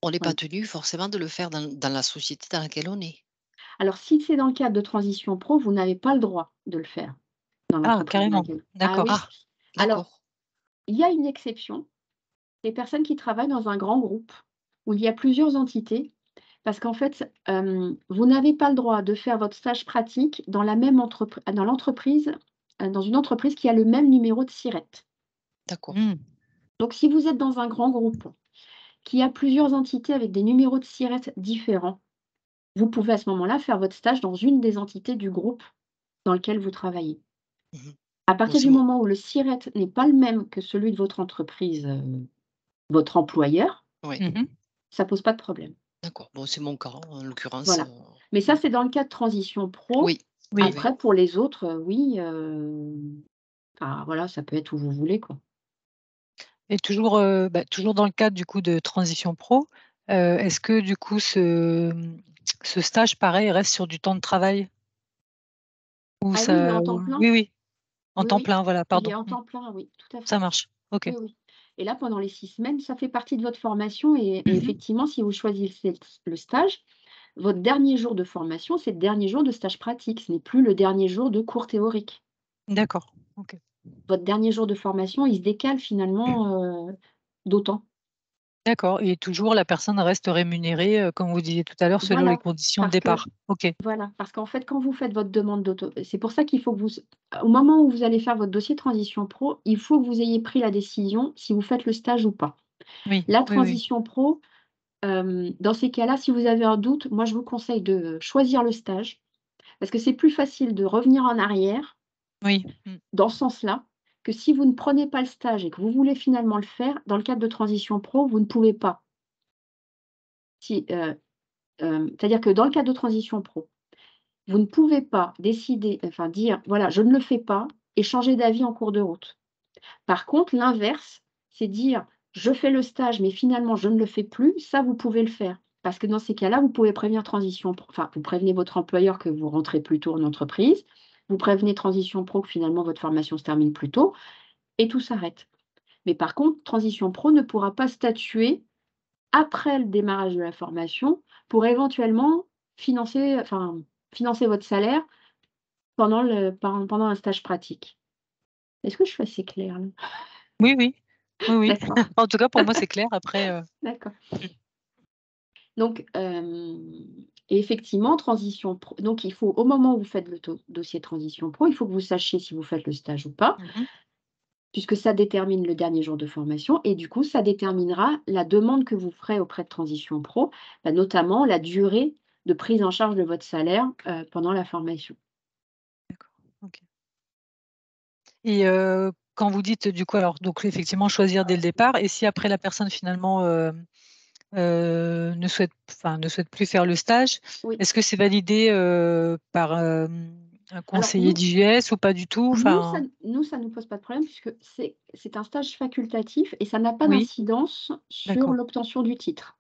On n'est pas Voilà. tenu forcément de le faire dans la société dans laquelle on est. Alors si c'est dans le cadre de transition pro, vous n'avez pas le droit de le faire dans Ah, l'entreprise dans carrément. laquelle ah D'accord. oui. Ah, Alors, d'accord. il y a une exception, les personnes qui travaillent dans un grand groupe où il y a plusieurs entités, parce qu'en fait, vous n'avez pas le droit de faire votre stage pratique dans la même dans l'entreprise, dans une entreprise qui a le même numéro de SIRET. D'accord. Mmh. Donc si vous êtes dans un grand groupe qui a plusieurs entités avec des numéros de SIRET différents, vous pouvez à ce moment-là faire votre stage dans une des entités du groupe dans lequel vous travaillez. Mmh. À Bon, partir c'est du mon moment où le SIRET n'est pas le même que celui de votre entreprise, votre employeur, oui, Mmh. ça pose pas de problème. d'accord. Bon, c'est mon cas, en l'occurrence, Voilà. Mais ça, c'est dans le cas de transition pro. oui, oui, Oui. oui. Après, pour les autres, oui, enfin, voilà, ça peut être où vous voulez, quoi. Et toujours, toujours dans le cadre du coup de transition pro, est-ce que du coup ce stage pareil reste sur du temps de travail? Ou Ah oui, il est ça en temps plein? oui, oui, en Oui, temps oui, plein, voilà, il est pardon. en temps plein, oui, tout à Ça fait. marche. OK. Oui, oui. Et là, pendant les 6 semaines, ça fait partie de votre formation et Mmh. effectivement, si vous choisissez le stage, votre dernier jour de formation, c'est le dernier jour de stage pratique. Ce n'est plus le dernier jour de cours théoriques. D'accord. OK. Votre dernier jour de formation, il se décale finalement, d'autant. D'accord, et toujours la personne reste rémunérée, comme vous disiez tout à l'heure, selon les Voilà, conditions de parce que départ? OK. voilà, parce qu'en fait, quand vous faites votre demande c'est pour ça qu'il faut que au moment où vous allez faire votre dossier transition pro, il faut que vous ayez pris la décision si vous faites le stage ou pas. Oui, La oui, oui. transition pro, dans ces cas-là, si vous avez un doute, moi je vous conseille de choisir le stage, parce que c'est plus facile de revenir en arrière Oui. Mmh. dans ce sens-là, que si vous ne prenez pas le stage et que vous voulez finalement le faire, dans le cadre de transition pro, vous ne pouvez pas. Si, c'est-à-dire que dans le cadre de transition pro, vous ne pouvez pas décider, enfin dire: «Voilà, je ne le fais pas» et changer d'avis en cours de route. Par contre, l'inverse, c'est dire: «Je fais le stage, mais finalement je ne le fais plus», ça vous pouvez le faire. Parce que dans ces cas-là, vous pouvez prévenir transition pro, enfin, vous prévenez votre employeur que vous rentrez plus tôt en entreprise, vous prévenez transition pro que finalement votre formation se termine plus tôt et tout s'arrête. Mais par contre, transition pro ne pourra pas statuer après le démarrage de la formation pour éventuellement financer votre salaire pendant un stage pratique. Est-ce que je suis assez claire là? Oui, oui. Oui, oui. D'accord, En tout cas, pour moi, c'est clair. Après, d'accord. mmh, Donc, et effectivement, transition pro, donc il faut au moment où vous faites le dossier transition pro, il faut que vous sachiez si vous faites le stage ou pas, mmh. puisque ça détermine le dernier jour de formation et du coup, ça déterminera la demande que vous ferez auprès de transition pro, notamment la durée de prise en charge de votre salaire, pendant la formation. D'accord, OK. Et quand vous dites, du coup, alors donc effectivement choisir dès le départ, et si après la personne finalement, ne souhaite plus faire le stage, Oui, est-ce que c'est validé, par, un alors conseiller d'IGS ou pas du tout? Enfin nous, ça nous pose pas de problème puisque c'est un stage facultatif et ça n'a pas oui, d'incidence sur d'accord, l'obtention du titre.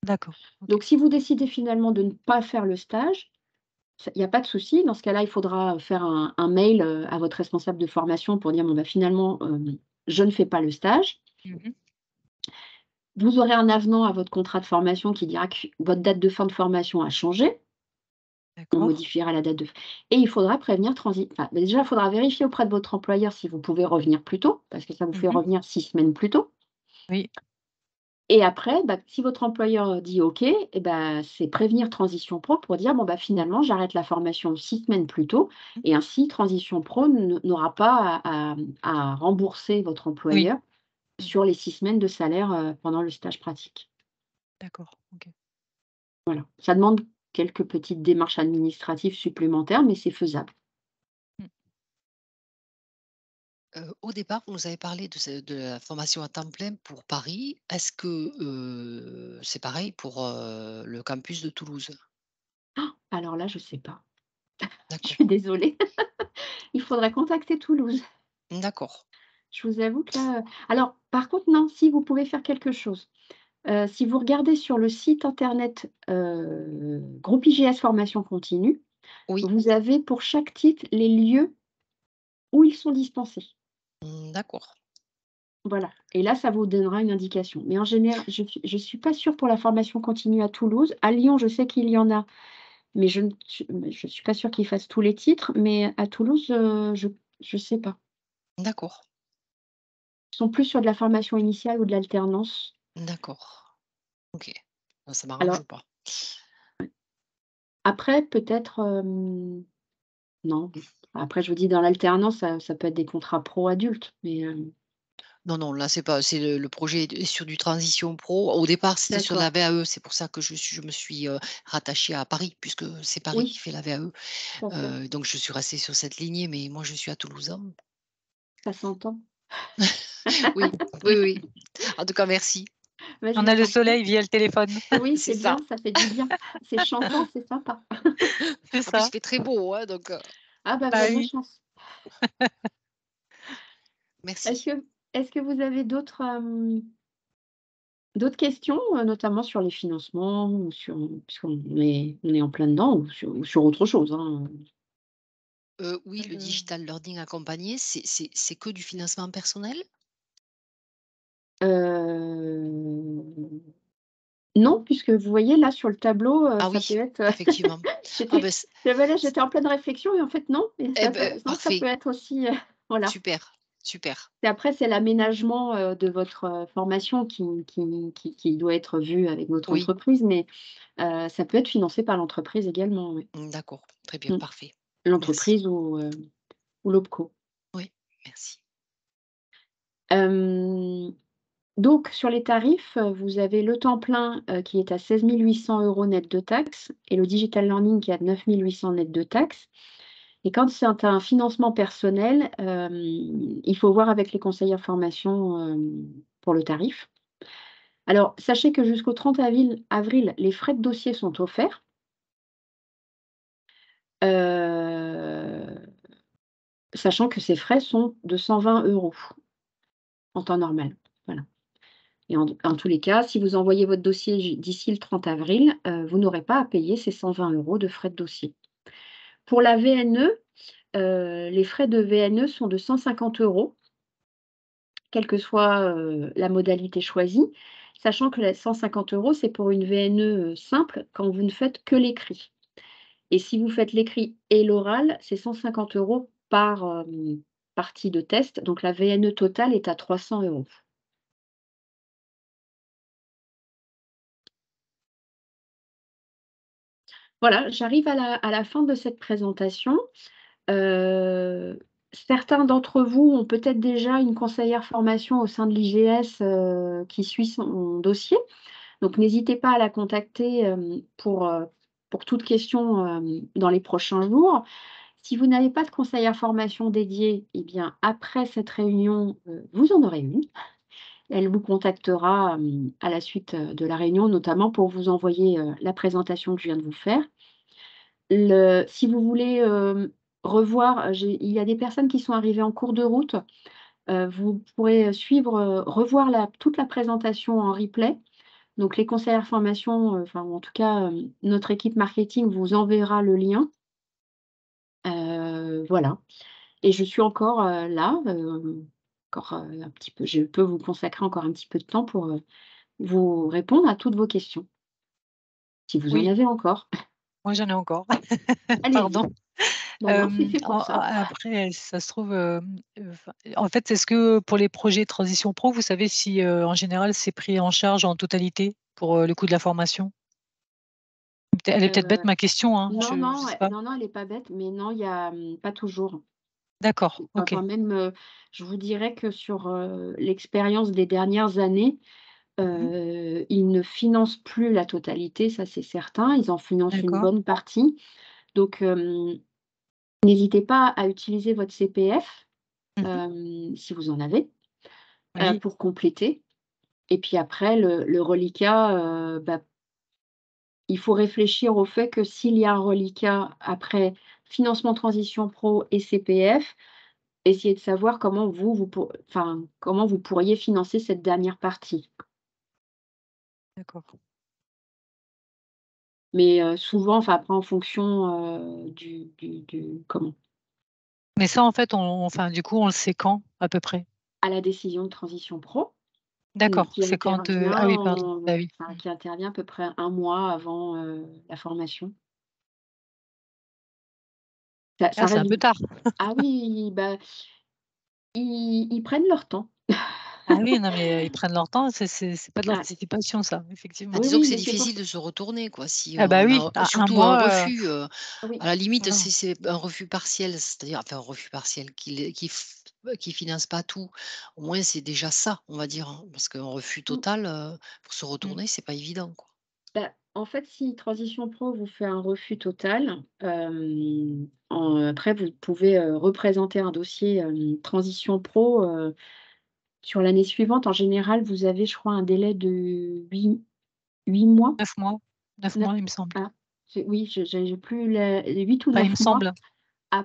d'accord, OK. Donc si vous décidez finalement de ne pas faire le stage, il y a pas de souci. Dans ce cas-là, il faudra faire un mail, à votre responsable de formation pour dire: «Bon, bah, finalement, je ne fais pas le stage». Mmh. Vous aurez un avenant à votre contrat de formation qui dira que votre date de fin de formation a changé. On D'accord. modifiera la date de et il faudra prévenir déjà, il faudra vérifier auprès de votre employeur si vous pouvez revenir plus tôt, parce que ça vous fait Mmh. revenir 6 semaines plus tôt Oui, et après, si votre employeur dit OK et c'est prévenir Transition Pro pour dire: «Bon, finalement, j'arrête la formation 6 semaines plus tôt» mmh, et ainsi Transition Pro n'aura pas à rembourser votre oui, employeur mmh, sur les 6 semaines de salaire, pendant le stage pratique. d'accord, OK. Voilà. Ça demande quelques petites démarches administratives supplémentaires, mais c'est faisable. Mmh. Au départ, vous nous avez parlé de la formation à temps plein pour Paris. Est-ce que, c'est pareil pour, le campus de Toulouse? Alors là, je sais pas. Je D'accord, suis désolée. Il faudrait contacter Toulouse. d'accord. Je vous avoue que là, alors par contre non, si vous pouvez faire quelque chose. Si vous regardez sur le site internet, Groupe IGS Formation Continue, Oui, vous avez pour chaque titre les lieux où ils sont dispensés. d'accord. Voilà, et là, ça vous donnera une indication. Mais en général, je suis pas sûre pour la formation continue à Toulouse. À Lyon, je sais qu'il y en a, mais je suis pas sûre qu'ils fassent tous les titres, mais à Toulouse, je sais pas. D'accord, Ils sont plus sur de la formation initiale ou de l'alternance. d'accord. OK. Ça m'arrange Alors pas. après peut-être, non, après je vous dis dans l'alternance, ça peut être des contrats pro adultes, mais, Non, non, là, c'est pas c'est le projet est sur du transition pro. Au départ, c'était sur la d'accord, VAE, c'est pour ça que je me suis, rattachée à Paris puisque c'est Paris qui oui, fait la VAE. tout à fait, Donc je suis restée sur cette lignée, mais moi, je suis à Toulouse, hein. ça s'entend. Oui, oui, oui. En tout cas, merci. Bah, je On a vous le en prie. soleil via le téléphone. Oui, C'est c'est ça. bien, ça fait du bien. C'est chantant, c'est sympa. C'est En plus, ça. il fait très beau, hein, donc Ah bah, vous Bah avez de la oui. chance. Est-ce merci. que est-ce que vous avez d'autres questions, notamment sur les financements ou sur puisqu'on est en plein dedans ou sur autre chose, hein? Oui, le digital learning accompagné, c'est que du financement personnel? Non, puisque vous voyez là sur le tableau, Ah ça peut oui, être, effectivement. Ah j'étais ben, c là, j'étais en pleine réflexion et en fait non, et eh non, ça peut parfait, être aussi, voilà. super, super. Et après c'est l'aménagement, de votre, formation qui doit être vu avec votre Oui, entreprise, mais, ça peut être financé par l'entreprise également, oui. d'accord, très bien, Mmh. parfait. Merci. L'entreprise ou l'OPCO. Oui, merci. Hem, donc sur les tarifs, vous avez le temps plein, qui est à 16 800 € net de taxes et le digital learning qui est à 9 800 net de taxes, et quand c'est un financement personnel, il faut voir avec les conseillers formation, pour le tarif. Alors sachez que jusqu'au 30 avril, les frais de dossier sont offerts, heu, sachant que ces frais sont de 120 € en temps normal. Voilà. Et en tous les cas, si vous envoyez votre dossier d'ici le 30 avril, vous n'aurez pas à payer ces 120 € de frais de dossier. Pour la VNE, les frais de VNE sont de 150 €, quelle que soit, la modalité choisie, sachant que les 150 €, c'est pour une VNE, simple quand vous ne faites que l'écrit. Et si vous faites l'écrit et l'oral, c'est 150 € par, partie de test, donc la VNE totale est à 300 €. Voilà, j'arrive à la fin de cette présentation. Heu, Certains d'entre vous ont peut-être déjà une conseillère formation au sein de l'IGS, qui suit son dossier. Donc n'hésitez pas à la contacter, pour toute question, dans les prochains jours. Si vous n'avez pas de conseillère formation dédiée, eh bien après cette réunion, vous en aurez une. Elle vous contactera, à la suite, de la réunion, notamment pour vous envoyer, la présentation que je viens de vous faire. Si vous voulez, revoir, il y a des personnes qui sont arrivées en cours de route, vous pourrez, suivre, revoir toute la présentation en replay. Donc les conseillères formation, enfin ou en tout cas, notre équipe marketing vous enverra le lien. Voilà, et je suis encore, là, encore, un petit peu, je peux vous consacrer encore un petit peu de temps pour, vous répondre à toutes vos questions, si vous en Oui, avez encore. moi j'en ai encore. Allez-y. Pardon. Bah non, c'est fait pour ça. Après, si ça se trouve, enfin, en fait, est-ce que pour les projets transition pro, vous savez si, en général, c'est pris en charge en totalité pour, le coût de la formation? Elle est peut-être bête ma question, hein, Non, je non, sais pas. non, non, elle est pas bête, mais non, il y a, pas toujours. D'accord, OK, Enfin même, je vous dirais que sur, l'expérience des dernières années, mmh, ils ne financent plus la totalité, ça c'est certain. Ils en financent une d'accord, bonne partie. Donc, n'hésitez pas à utiliser votre CPF, mmh, si vous en avez, oui, pour compléter, et puis après le reliquat, bah, il faut réfléchir au fait que s'il y a un reliquat après financement transition pro et CPF, essayez de savoir comment comment vous pourriez financer cette dernière partie. d'accord. Mais souvent, enfin après en fonction, du comment? Mais ça, en fait, enfin, du coup, on le sait quand, à peu près? À la décision de transition pro, D'accord, qui c'est quand, ah intervient oui, pardon. Bah oui. enfin qui intervient à peu près un mois avant, la formation. Ça Ah, c'est un reste peu tard. ah oui, bah, ils prennent leur temps. Ah oui, non, mais ils prennent leur temps, c'est pas de Ah, l'anticipation ça, Bah, effectivement. oui, disons que oui, c'est mais c'est pour difficile ça de se retourner quoi, si, Ah bah on oui, a à 1 surtout un mois, refus, oui, à la limite voilà. si c'est un refus partiel, c'est-à-dire enfin un refus partiel qui finance pas tout, au moins c'est déjà ça, on va dire, hein, parce qu'un refus mmh, total, pour se Mmh. retourner, c'est pas évident, quoi. bah, en fait, si Transition Pro vous fait un refus total, après vous pouvez, représenter un dossier, Transition Pro, sur l'année suivante. En général, vous avez, je crois, un délai de 8 mois? 9 mois, 9 9 mois, il me semble. ah, oui, je j'ai plus les 8 ou Enfin, il me 9 mois semble. à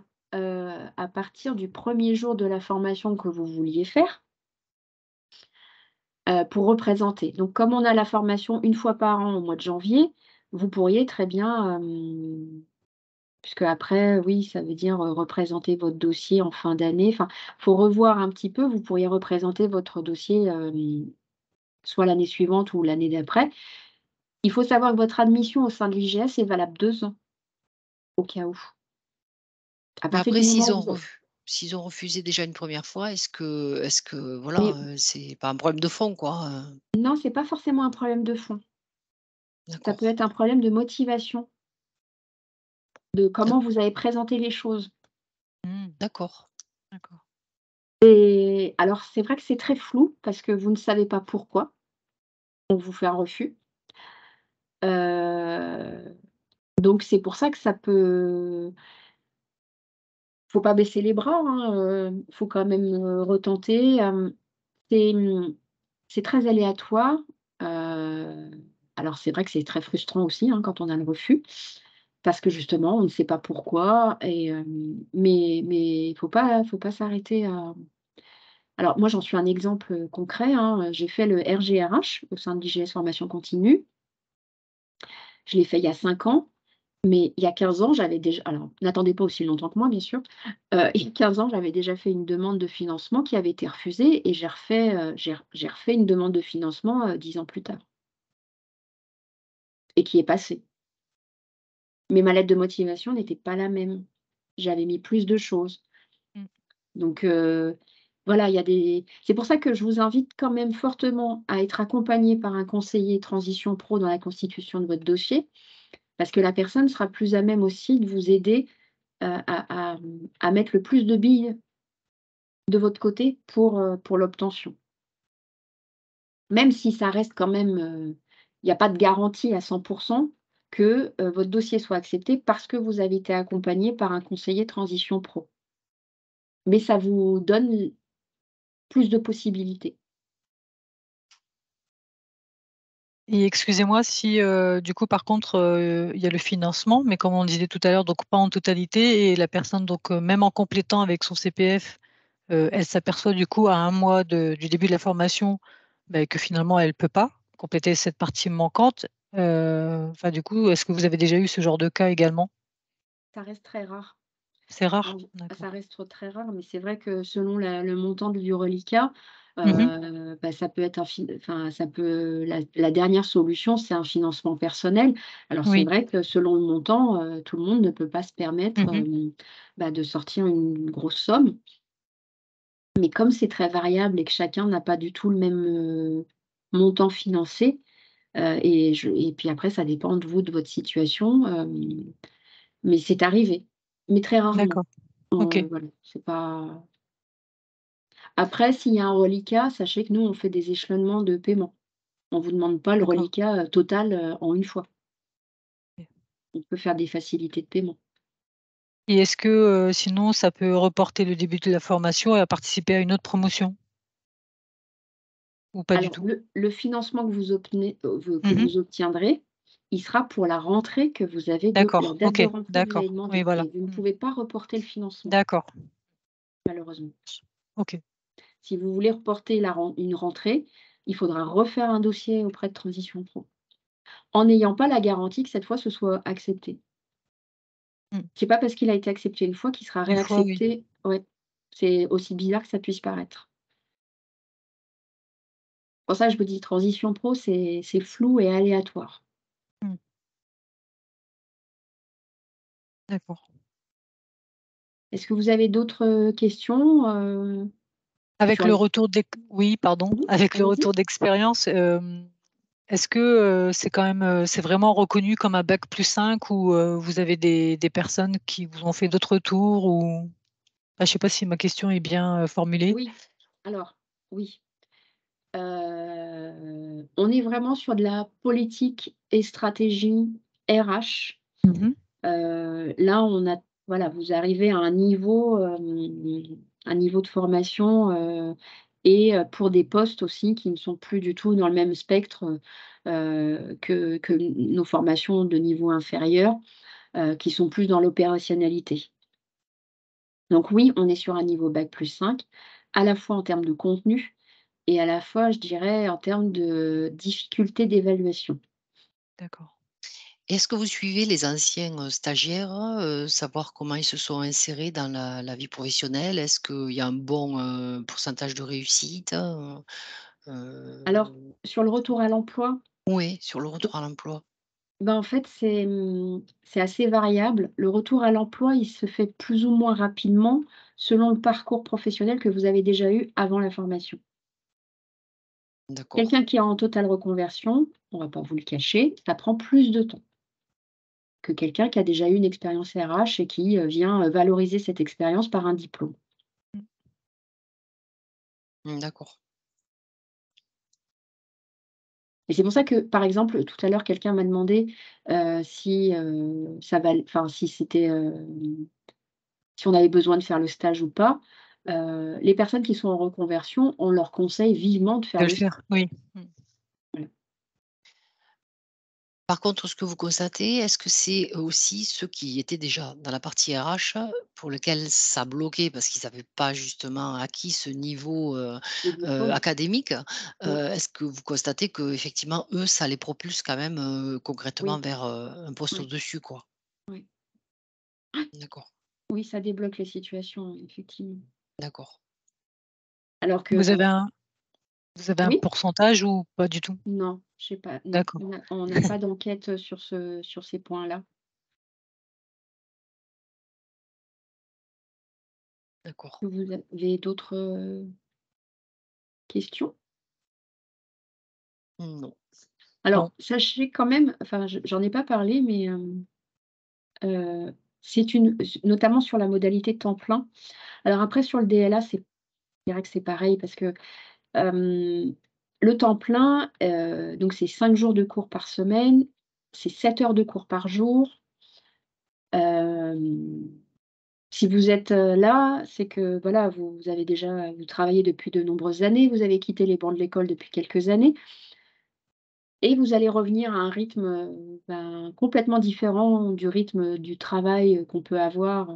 à partir du premier jour de la formation que vous vouliez faire, pour représenter. Donc comme on a la formation une fois par an au mois de janvier, vous pourriez très bien, puisque après, oui, ça veut dire, représenter votre dossier en fin d'année. Enfin, faut revoir un petit peu. Vous pourriez représenter votre dossier, soit l'année suivante ou l'année d'après. Il faut savoir que votre admission au sein de l'IGS est valable 2 ans, au cas où. À Mais partir après du moment où vous s'ils ont refusé déjà une première fois, est-ce que mais voilà, c'est pas un problème de fond, quoi, non, c'est pas forcément un problème de fond. Ça peut D'accord, être un problème de motivation, de comment vous avez présenté les choses. Mmh, d'accord. d'accord. Et alors c'est vrai que c'est très flou parce que vous ne savez pas pourquoi on vous fait un refus. Heu, donc c'est pour ça que ça peut faut pas baisser les bras, hein, faut quand même, retenter, c'est, c'est très aléatoire, heu, alors c'est vrai que c'est très frustrant aussi, hein, quand on a le refus, parce que justement on ne sait pas pourquoi et mais il faut pas s'arrêter à alors moi j'en suis un exemple, concret, hein, j'ai fait le RGRH au sein de l'IGS Formation Continue. Je l'ai fait il y a 5 ans. Mais il y a 15 ans, j'avais déjà alors n'attendez pas aussi longtemps que moi bien sûr, il y a 15 ans, j'avais déjà fait une demande de financement qui avait été refusée et j'ai refait une demande de financement, 10 ans plus tard et qui est passée. Mais ma lettre de motivation n'était pas la même. J'avais mis plus de choses. Mmh. Donc voilà, il y a des c'est pour ça que je vous invite quand même fortement à être accompagné par un conseiller transition pro dans la constitution de votre dossier, parce que la personne sera plus à même aussi de vous aider, à mettre le plus de billes de votre côté pour l'obtention. Même si ça reste quand même, il y a pas de garantie à 100 que, votre dossier soit accepté parce que vous avez été accompagné par un conseiller transition pro. Mais ça vous donne plus de possibilités. Et excusez-moi si, du coup, par contre, il y a le financement, mais comme on disait tout à l'heure, donc pas en totalité et la personne donc, même en complétant avec son CPF, elle s'aperçoit du coup à 1 mois du début de la formation, beh, que finalement elle peut pas compléter cette partie manquante. Enfin du coup, est-ce que vous avez déjà eu ce genre de cas également? Ça reste très rare. C'est rare? En D'accord. Ça reste très rare, mais c'est vrai que selon le montant du reliquat, Mmh. bah, ça peut être ça peut la dernière solution, c'est un financement personnel. Alors c'est Oui. vrai que selon le montant, tout le monde ne peut pas se permettre, Mmh. bah, de sortir une grosse somme. Mais comme c'est très variable et que chacun n'a pas du tout le même, montant financier, et puis après ça dépend de vous, de votre situation, mais c'est arrivé, mais très rarement. D'accord. OK. Voilà, c'est pas après s'il y a un reliquat, sachez que nous, on fait des échelonnements de paiement. On vous demande pas le D'accord. reliquat, total, en une fois. OK. On peut faire des facilités de paiement. Et est-ce que, sinon ça peut reporter le début de la formation et à participer à une autre promotion? Ou pas du Alors tout? le financement que Mmh. vous obtiendrez, il sera pour la rentrée que vous avez la D'accord. date de OK. rentrée que vous avez D'accord. Oui, demandée voilà. et vous ne Mmh. pouvez pas reporter le financement, D'accord. malheureusement. OK. Si vous voulez reporter une rentrée, il faudra refaire un dossier auprès de Transition Pro. en n'ayant pas la garantie que cette fois ce soit accepté. Mmh. C'est pas parce qu'il a été accepté une fois qu'il sera Une fois, oui. réaccepté, ouais. C'est aussi bizarre que ça puisse paraître. Pour ça, je vous dis transition pro, c'est flou et aléatoire. Mmh. D'accord. Est-ce que vous avez d'autres, questions, Avec sur le les retour oui, pardon. mmh Avec le allez-y. retour d'expérience, est-ce que, c'est quand même, c'est vraiment reconnu comme un bac+5 ou, vous avez des personnes qui vous ont fait d'autres retours ou je sais pas si ma question est bien, formulée? Oui, alors oui, on est vraiment sur de la politique et stratégie RH. Mmh. Là, on a voilà, vous arrivez à un niveau de formation, pour des postes aussi qui ne sont plus du tout dans le même spectre, que nos formations de niveau inférieur, qui sont plus dans l'opérationnalité. Donc oui, on est sur un niveau bac+5, à la fois en termes de contenu et à la fois, je dirais, en termes de difficulté d'évaluation. D'accord. Est-ce que vous suivez les anciens, stagiaires, savoir comment ils se sont insérés dans la vie professionnelle? Est-ce qu'il y a un bon, pourcentage de réussite? Alors, Heu, sur le retour à l'emploi, oui, sur le retour à l'emploi. ben, en fait, c'est assez variable. Le retour à l'emploi, il se fait plus ou moins rapidement selon le parcours professionnel que vous avez déjà eu avant la formation. D'accord. Quelqu'un qui est en totale reconversion, on va pas vous le cacher, ça prend plus de temps que quelqu'un qui a déjà eu une expérience RH et qui, vient, valoriser cette expérience par un diplôme. Mmh. Mmh, d'accord. Et c'est pour ça que, par exemple, tout à l'heure, quelqu'un m'a demandé, si, ça val enfin, si c'était, si on avait besoin de faire le stage ou pas. Les personnes qui sont en reconversion, on leur conseille vivement de faire De le le stage. faire, oui. Mmh. Voilà. Par contre, ce que vous constatez, est-ce que c'est aussi ceux qui étaient déjà dans la partie RH, pour lesquels ça bloquait parce qu'ils n'avaient pas justement acquis ce niveau, Le diplôme, académique? ouais, Est-ce que vous constatez qu'effectivement, eux, ça les propulse quand même, concrètement oui, vers, un poste oui, au-dessus, quoi? oui. D'accord, Oui, ça débloque les situations, effectivement. d'accord. Alors que Vous avez un vous avez un oui? pourcentage ou pas du tout? Non, je sais pas, non, D'accord. on n'a pas d'enquête, sur ces points-là. D'accord. Vous avez d'autres, questions? Non. Non. Alors, sachez quand même, enfin, j'en ai pas parlé, mais, c'est une notamment sur la modalité temps plein. Alors après sur le DLA, je dirais que c'est pareil parce que, le temps plein, donc c'est 5 jours de cours par semaine, c'est 7 heures de cours par jour. Hem, Si vous êtes, là, c'est que voilà, vous travaillez depuis de nombreuses années, vous avez quitté les bancs de l'école depuis quelques années et vous allez revenir à un rythme, complètement différent du rythme du travail, qu'on peut avoir,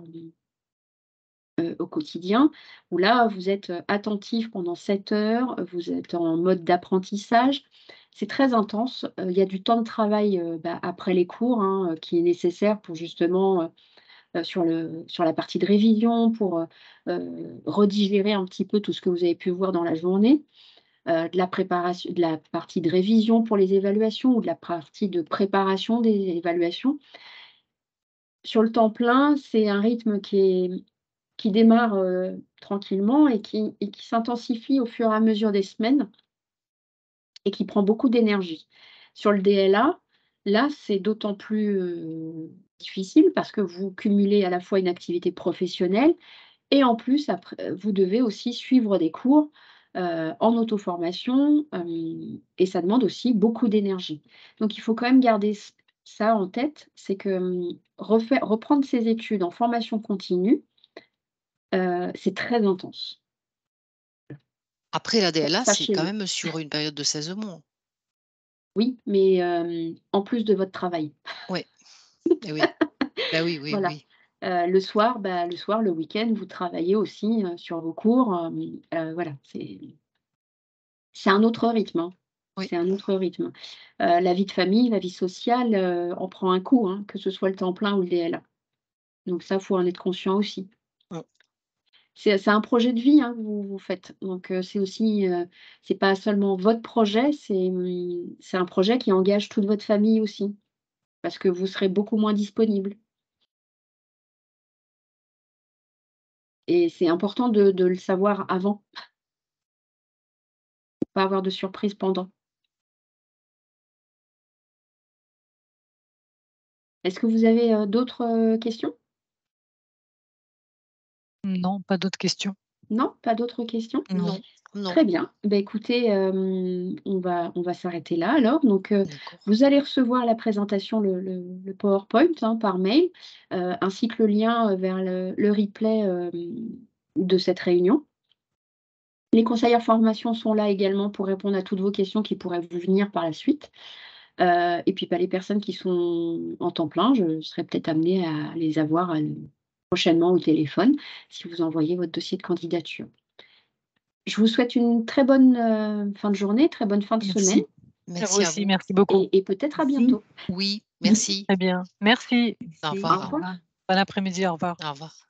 au quotidien, où là, vous êtes, attentif pendant 7 heures, vous êtes en mode d'apprentissage. C'est très intense, il y a du temps de travail, après les cours, hein, qui est nécessaire pour justement, sur la partie de révision, pour, redigérer un petit peu tout ce que vous avez pu voir dans la journée, de la partie de révision pour les évaluations ou de la partie de préparation des évaluations. Sur le temps plein, c'est un rythme qui démarre, tranquillement et qui s'intensifie au fur et à mesure des semaines et qui prend beaucoup d'énergie. Sur le DLA, là, c'est d'autant plus, difficile parce que vous cumulez à la fois une activité professionnelle et en plus après, vous devez aussi suivre des cours, en auto-formation, et ça demande aussi beaucoup d'énergie. Donc il faut quand même garder ça en tête, c'est que, reprendre ses études en formation continue, c'est très intense. Après la DLA, c'est quand Sachez-le. même sur une période de 16 mois? Oui, mais, en plus de votre travail. Ouais, eh oui. Bah, oui, oui, Voilà. oui. Le soir, le week-end, vous travaillez aussi, sur vos cours, voilà, c'est un autre rythme, hein. Oui. C'est un autre rythme. La vie de famille, la vie sociale, en prend un coup, hein, que ce soit le temps plein ou le DLA. Donc ça, faut en être conscient aussi. Mmh. C'est un projet de vie, hein, que vous faites. Donc c'est aussi, c'est pas seulement votre projet, c'est un projet qui engage toute votre famille aussi, parce que vous serez beaucoup moins disponible et c'est important de le savoir avant, pour pas avoir de surprise pendant. Est-ce que vous avez, d'autres, questions? Non, pas d'autres questions. Non? Pas d'autres questions? Non, non. Très bien. Bah, écoutez, on va s'arrêter là alors. Donc, D'accord. vous allez recevoir la présentation, le PowerPoint, hein, par mail, ainsi que le lien, vers le replay, de cette réunion. Les conseillers formation sont là également pour répondre à toutes vos questions qui pourraient vous venir par la suite. Et puis, bah, les personnes qui sont en temps plein, je serai peut-être amenée à les avoir, prochainement au téléphone, si vous envoyez votre dossier de candidature. Je vous souhaite une très bonne, fin de journée, très bonne fin de semaine Merci. À vous Merci à aussi, vous. merci beaucoup. et peut-être à Merci. bientôt. Oui, merci. Très bien. Merci. Au Merci. Au revoir. revoir. Bon après-midi, au revoir. Au revoir.